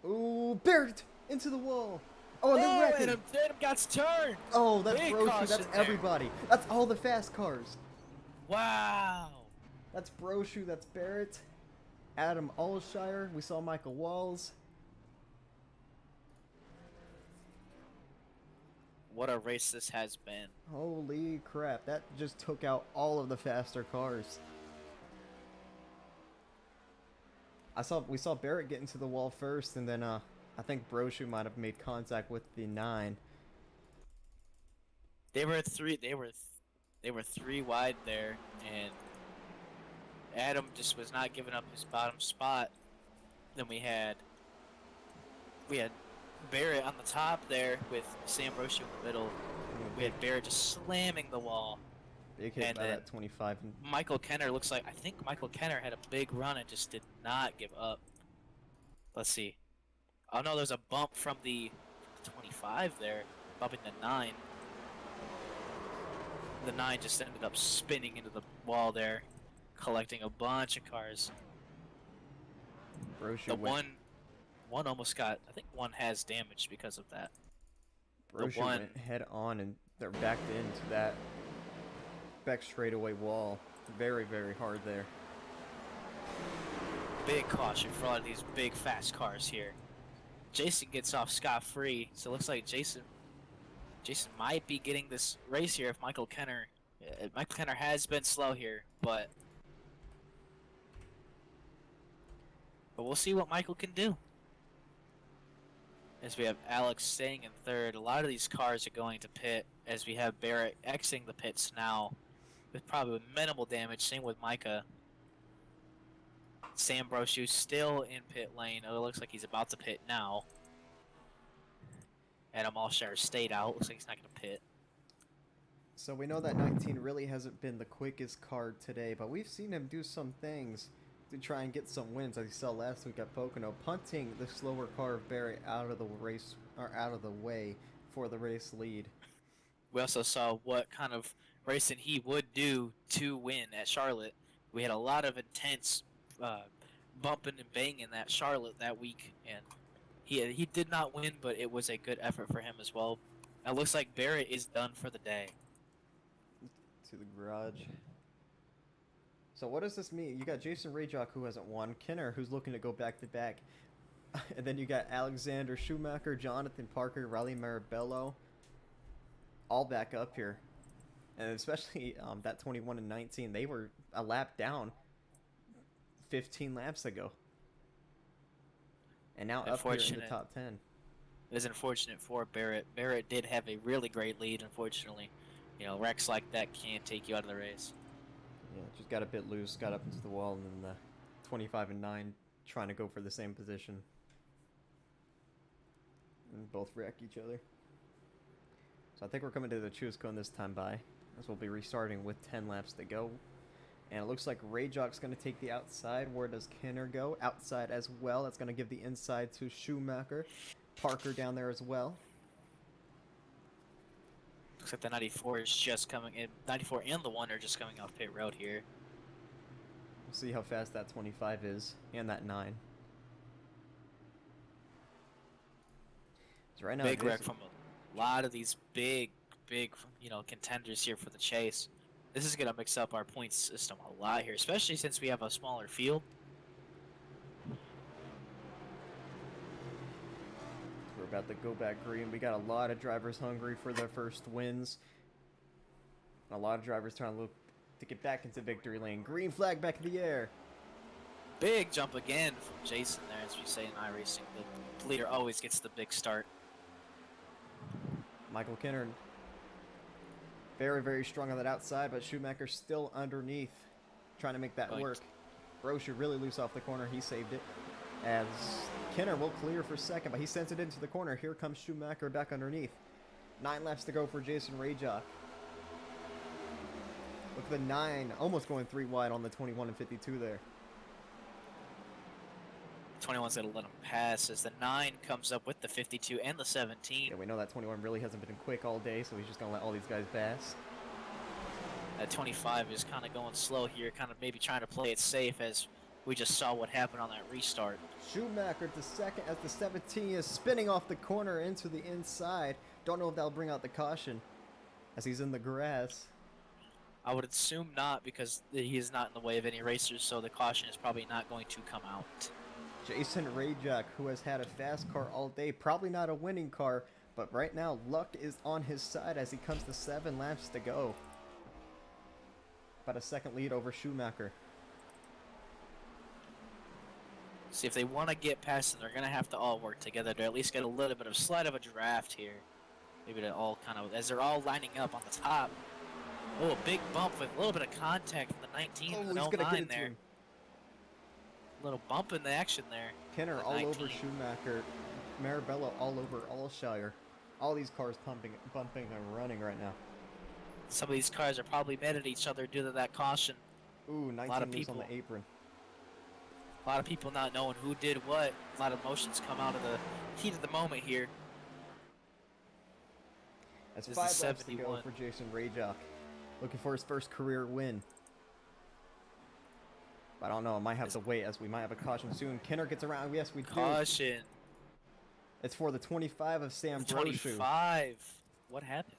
Ooh, Barrett into the wall. Oh, and they're wrecking. And Tatum got turned. Oh, that's Big Broshu. caution That's there. everybody. That's all the fast cars. Wow. That's Broshu. That's Barrett. Adam Alshire. We saw Michael Walls. What a race this has been. Holy crap. That just took out all of the faster cars. We saw Barrett get into the wall first, and then I think Broshu might have made contact with the 9. They were three wide there, and Adam just was not giving up his bottom spot. Then we had Barrett on the top there with Sam Broshu in the middle. We had Barrett just slamming the wall. Big hit And by then that 25. Michael Kenner I think Michael Kenner had a big run and just did not give up. Let's see. Oh no, there's a bump from the 25 there, bumping the 9. The 9 just ended up spinning into the wall there, collecting a bunch of cars. Broshu The went, one almost got, I think one has damage because of that. Broshu went head on, and they're backed into that back straightaway wall. Very, very hard there. big caution for all of these big fast cars here. Jason gets off scot-free, so it looks like Jason might be getting this race here if Michael Kenner has been slow here, but we'll see what Michael can do. As we have Alex staying in third, a lot of these cars are going to pit as we have Barrett exiting the pits now with probably minimal damage. Same with Micah. Sam Brochu still in pit lane. Oh, it looks like he's about to pit now. Adam Allshire stayed out. Looks like he's not going to pit. So we know that 19 really hasn't been the quickest car today, but we've seen him do some things to try and get some wins, as he saw last week at Pocono, punting the slower car of Barrett out of the race, or out of the way for the race lead. We also saw what kind of racing he would do to win at Charlotte. We had a lot of intense bumping and banging at Charlotte that week, and he did not win, but it was a good effort for him as well. It looks like Barrett is done for the day. To the garage. So what does this mean? You got Jason Rajok, who hasn't won, Kenner, who's looking to go back-to-back, and then you got Alexander Schumacher, Jonathan Parker, Riley Marabello, all back up here. And especially that 21 and 19, they were a lap down 15 laps ago. And now up here in the top 10. It is unfortunate for Barrett. Barrett did have a really great lead, unfortunately. You know, wrecks like that can't take you out of the race. Yeah, just got a bit loose, got up into the wall, and then the 25 and 9 trying to go for the same position. And both wreck each other. So I think we're coming to the choose cone this time by, as we'll be restarting with 10 laps to go. And it looks like Rajok's going to take the outside. Where does Kenner go? Outside as well. That's going to give the inside to Schumacher. Parker down there as well. Looks like the 94 is just coming in. 94 and the 1 are just coming off pit road here. We'll see how fast that 25 is, and that 9. So right now, big wreck from a lot of these big, you know, contenders here for the chase. This is going to mix up our points system a lot here, especially since we have a smaller field. We're about to go back green. We got a lot of drivers hungry for their first wins. A lot of drivers trying to look to get back into victory lane. Green flag back in the air. Big jump again from Jason there, as we say in iRacing. The leader always gets the big start. Michael Kenner very, very strong on that outside, but Schumacher still underneath, trying to make that work. Brochu really loose off the corner. He saved it. As Kenner will clear for second, but he sends it into the corner. Here comes Schumacher back underneath. 9 laps to go for Jason Rajok. Look at the 9, almost going 3 wide on the 21 and 52 there. 21's going to let him pass as the 9 comes up with the 52 and the 17. Yeah, we know that 21 really hasn't been quick all day, so he's just going to let all these guys pass. That 25 is kind of going slow here, kind of maybe trying to play it safe, as we just saw what happened on that restart. Schumacher to second as the 17 is spinning off the corner into the inside. Don't know if that'll bring out the caution as he's in the grass. I would assume not, because he is not in the way of any racers, so the caution is probably not going to come out. Jason Rajok, who has had a fast car all day, probably not a winning car, but right now luck is on his side as he comes to 7 laps to go. About a second lead over Schumacher. See, if they want to get past it, they're going to have to all work together to at least get a little bit of slight of a draft here. Maybe to all kind of, as they're all lining up on the top. Oh, a big bump with a little bit of contact from the 19 and the 09 there. Little bump in the action there. Kenner all over Schumacher. Marabello all over Allshire. All these cars bumping and running right now. Some of these cars are probably mad at each other due to that caution. Ooh, 19 loose on the apron. A lot of people not knowing who did what. A lot of emotions come out of the heat of the moment here. That's 5 laps to go for Jason Rajok. Looking for his first career win. I don't know. I might have to wait, as we might have a caution soon. Kenner gets around. Yes, we do. Caution. It's for the 25 of Sam Brochu. 25. What happened?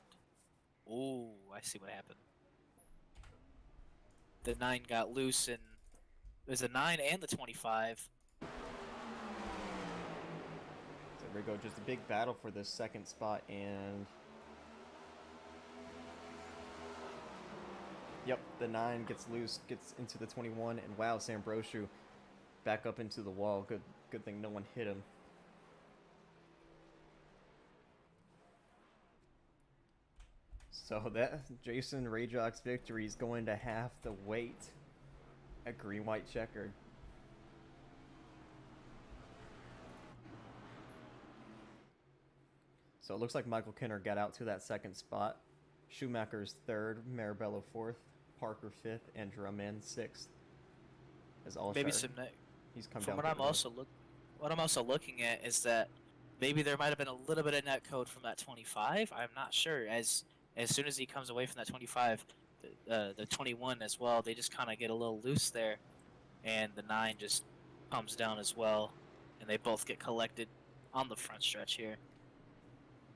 Oh, I see what happened. The 9 got loose, and There's a 9 and the 25. So there we go, just a big battle for this second spot, and yep, the 9 gets loose, gets into the 21, and wow, Sambroshu back up into the wall. Good thing no one hit him. So that Jason Rajok's victory is going to have to wait a green-white checkered. So it looks like Michael Kinner got out to that second spot. Schumacher's third, Marabello fourth, Parker fifth, and Drummond sixth. As all Maybe some. He's come From down. What I'm also looking at is that maybe there might have been a little bit of net code from that 25. I'm not sure. As soon as he comes away from that 25, the 21 as well, they just kind of get a little loose there, and the 9 just comes down as well, and they both get collected on the front stretch here.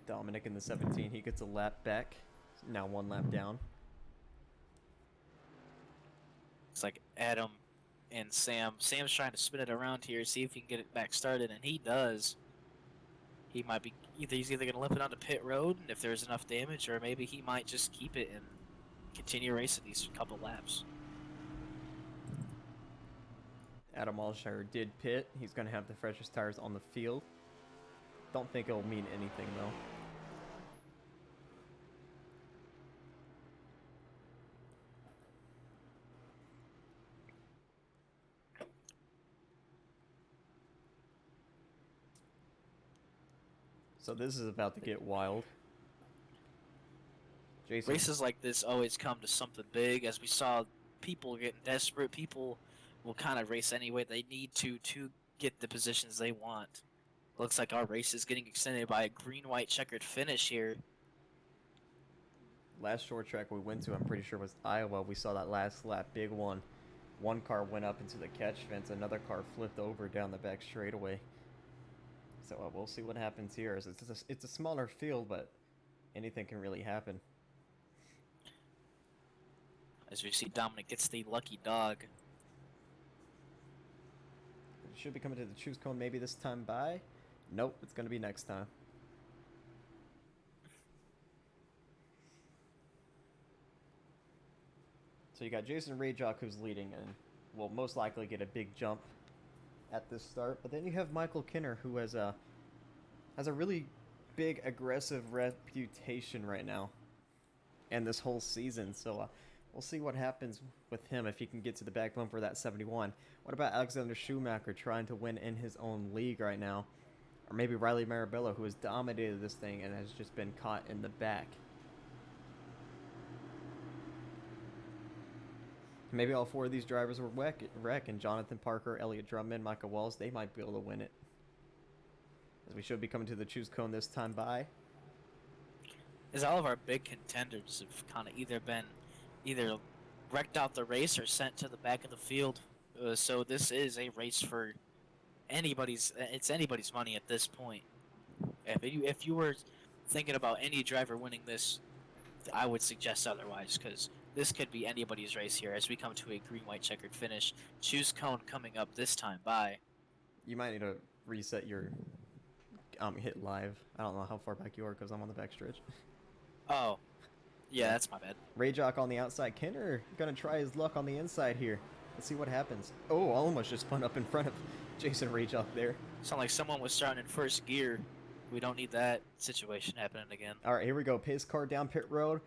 Dominic in the 17, he gets a lap back. Now 1 lap down. It's like Adam and Sam. Sam's trying to spin it around here, see if he can get it back started, and he does. He might be he's either going to limp it onto pit road, and if there's enough damage, or maybe he might just keep it and continue racing these couple laps. Adam Alshire did pit. He's going to have the freshest tires on the field. Don't think it'll mean anything, though. So this is about to get wild. Jason. Races like this always come to something big. As we saw, people getting desperate. People will kind of race any way they need to get the positions they want. Looks like our race is getting extended by a green-white checkered finish here. Last short track we went to, I'm pretty sure, was Iowa. We saw that last lap, big one. One car went up into the catch fence. Another car flipped over down the back straightaway. So we'll see what happens here. It's a smaller field, but anything can really happen. As we see, Dominic gets the lucky dog. Should be coming to the choose cone maybe this time by. Nope, it's going to be next time. So you got Jason Rajok, who's leading and will most likely get a big jump at this start. But then you have Michael Kinner, who has a really big aggressive reputation right now and this whole season. So we'll see what happens with him if he can get to the back bumper of that 71. What about Alexander Schumacher trying to win in his own league right now? Or maybe Riley Marabello, who has dominated this thing and has just been caught in the back. Maybe all 4 of these drivers were wreck, and Jonathan Parker, Elliott Drummond, Michael Walls, they might be able to win it. As we should be coming to the choose cone this time by. As all of our big contenders have kind of either wrecked out the race or sent to the back of the field. So this is a race for anybody's money at this point. If you were thinking about any driver winning this, I would suggest otherwise, because this could be anybody's race here as we come to a green-white checkered finish. Choose cone coming up this time by. You might need to reset your hit live. I don't know how far back you are because I'm on the back stretch. Oh, yeah, that's my bad. Rajok on the outside. Kinner gonna try his luck on the inside here. Let's see what happens. Oh, almost just spun up in front of Jason Rajok there. Sound like someone was starting in first gear. We don't need that situation happening again. All right, here we go. Pace car down pit road.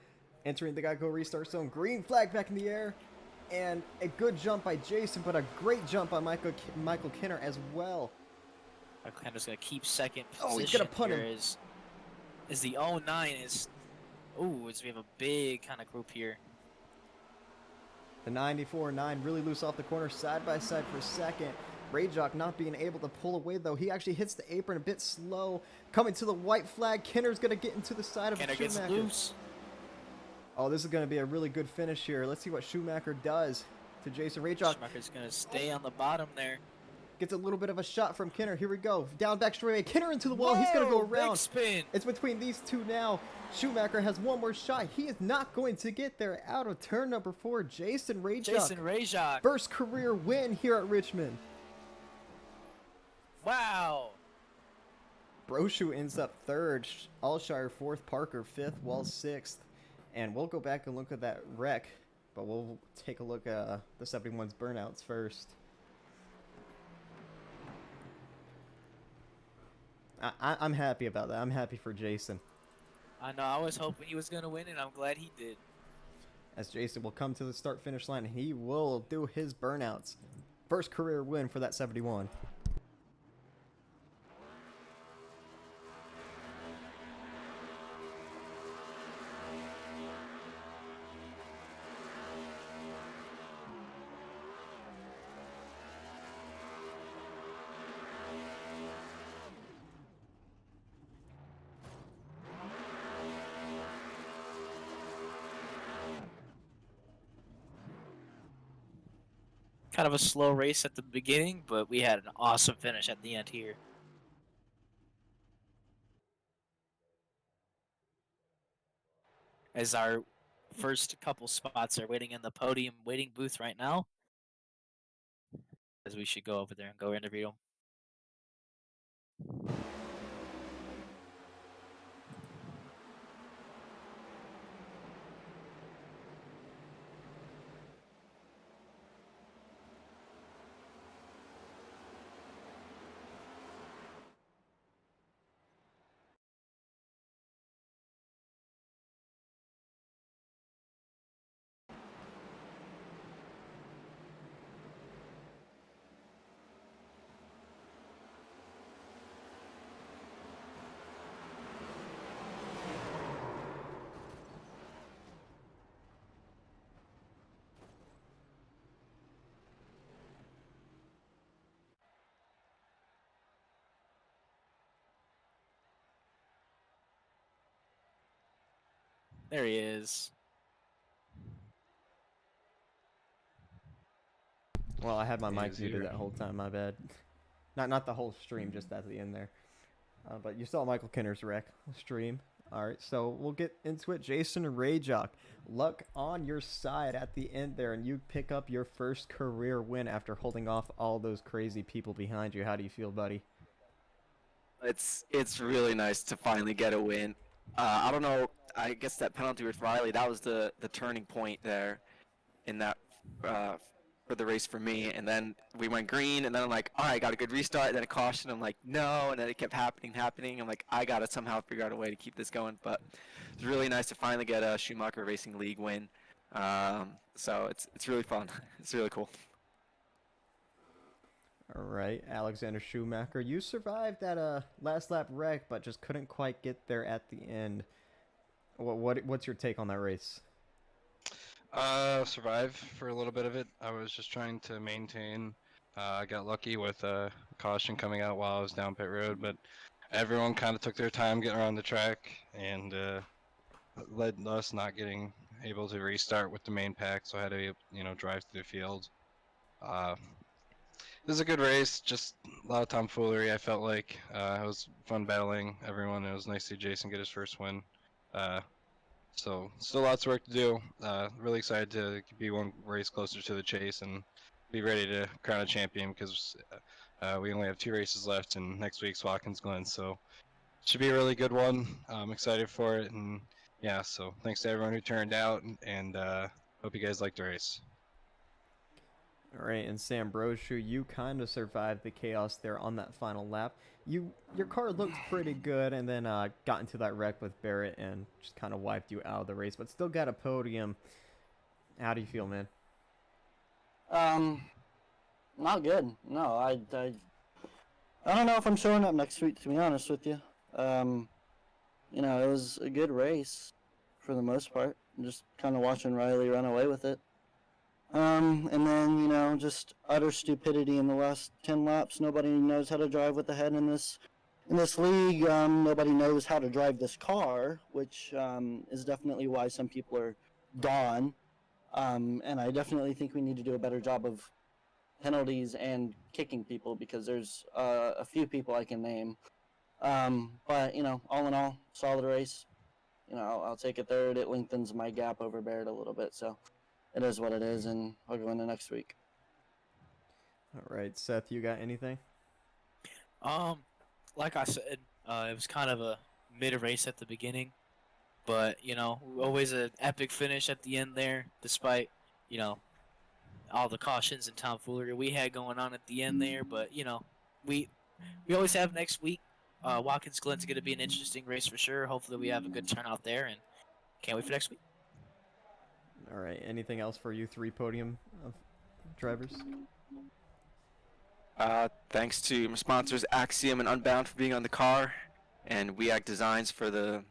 Entering the Geico restart zone. Green flag back in the air. And a good jump by Jason, but a great jump by Michael Kinner as well. Michael Kinner's going to keep second position. Oh, he's going to punt him. Is the 09 is... Ooh, as we have a big kind of group here. The 94-9 really loose off the corner, side by side for second. Rajok not being able to pull away, though. He actually hits the apron a bit slow. Coming to the white flag. Kinner's going to get into the side of Schumacher. Kinner gets loose. Oh, this is going to be a really good finish here. Let's see what Schumacher does to Jason Rajok. Schumacher's going to stay on the bottom there. Gets a little bit of a shot from Kinner. Here we go. Down back straightaway. Kinner into the wall. He's going to go Big around. spin. It's between these two now. Schumacher has one more shot. He is not going to get there out of turn number 4. Jason Rajak. First career win here at Richmond. Wow. Brochu ends up 3rd. Alshire 4th. Parker 5th. Walls 6th. And we'll go back and look at that wreck. But we'll take a look at the 71's burnouts first. I'm happy about that. I'm happy for Jason. I know. I was hoping he was going to win, and I'm glad he did. As Jason will come to the start-finish line, and he will do his burnouts. First career win for that 71. Kind of a slow race at the beginning, but we had an awesome finish at the end here. As our first couple spots are waiting in the podium waiting booth right now. As we should go over there and go interview them. There he is. Well, I had my mic muted that whole time, my bad. Not the whole stream, just at the end there. But you saw Michael Kinner's wreck stream. Alright, so we'll get into it. Jason Rajak, luck on your side at the end there, and you pick up your first career win after holding off all those crazy people behind you. How do you feel, buddy? It's really nice to finally get a win. I don't know, I guess that penalty with Riley, that was the turning point there in that for the race for me. And then we went green, and then I'm like, all right, got a good restart. And then a caution, I'm like, no. And then it kept happening. I'm like, I got to somehow figure out a way to keep this going. But it's really nice to finally get a Schumacher Racing League win. So it's really fun. It's really cool. All right, Alexander Schumacher, you survived that last lap wreck, but just couldn't quite get there at the end. What's your take on that race? Survive for a little bit of it. I was just trying to maintain. I got lucky with a caution coming out while I was down pit road, but everyone kind of took their time getting around the track, and led us not getting able to restart with the main pack, so I had to, drive through the field. It was a good race, just a lot of tomfoolery, I felt like. It was fun battling everyone. It was nice to see Jason get his first win. So, still lots of work to do. Really excited to be one race closer to the chase and be ready to crown a champion, because we only have 2 races left, and next week's Watkins Glen, so should be a really good one. I'm excited for it, and yeah, so thanks to everyone who turned out, and hope you guys liked the race. All right, and Sam Brochu, you kind of survived the chaos there on that final lap. Your car looked pretty good, and then got into that wreck with Barrett and just kind of wiped you out of the race, but still got a podium. How do you feel, man? Not good. No, I don't know if I'm showing up next week, to be honest with you. It was a good race for the most part. I'm just kind of watching Riley run away with it. And then, just utter stupidity in the last 10 laps. Nobody knows how to drive with the head in this league. Nobody knows how to drive this car, which is definitely why some people are gone. And I definitely think we need to do a better job of penalties and kicking people because there's a few people I can name. But all in all, solid race. I'll take a third. It lengthens my gap over Barrett a little bit, so it is what it is, and I'll go into next week. All right, Seth, you got anything? Like I said, it was kind of a mid-race at the beginning, but always an epic finish at the end there, despite all the cautions and tomfoolery we had going on at the end there. But we always have next week. Watkins Glen's going to be an interesting race for sure. Hopefully, we have a good turnout there, and can't wait for next week. All right, anything else for you three podium of drivers? Thanks to my sponsors Axiom and Unbound for being on the car, and WEAC Designs for the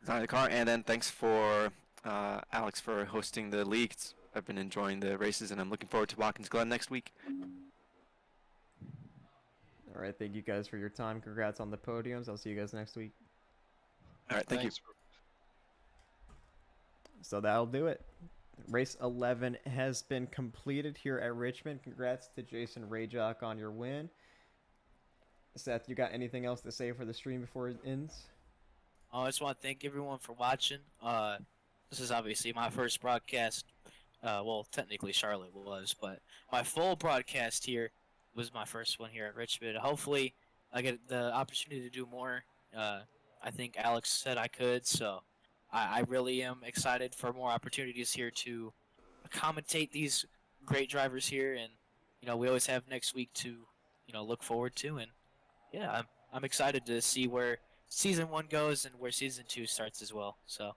design of the car, and then thanks for Alex for hosting the league. I've been enjoying the races, and I'm looking forward to Watkins Glen next week. All right, thank you guys for your time. Congrats on the podiums. I'll see you guys next week. All right, thank you. So that'll do it. Race 11 has been completed here at Richmond. Congrats to Jason Rayjock on your win. Seth, you got anything else to say for the stream before it ends? I just want to thank everyone for watching. This is obviously my first broadcast. Well, technically Charlotte was, but my full broadcast here was my first one here at Richmond. Hopefully, I get the opportunity to do more. I think Alex said I could, so I really am excited for more opportunities here to commentate these great drivers here, and we always have next week to look forward to, and yeah, I'm excited to see where season 1 goes and where season 2 starts as well. So.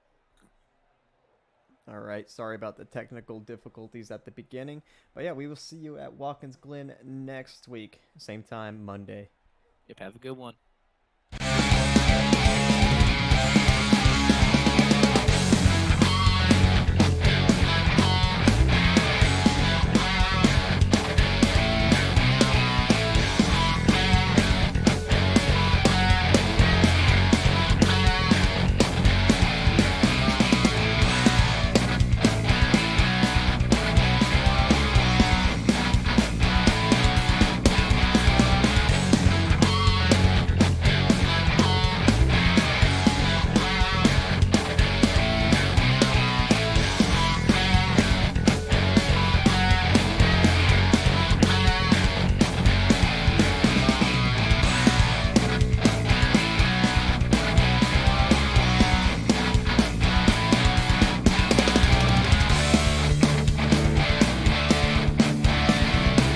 All right, sorry about the technical difficulties at the beginning. But yeah, we will see you at Watkins Glen next week. Same time, Monday. Yep, have a good one.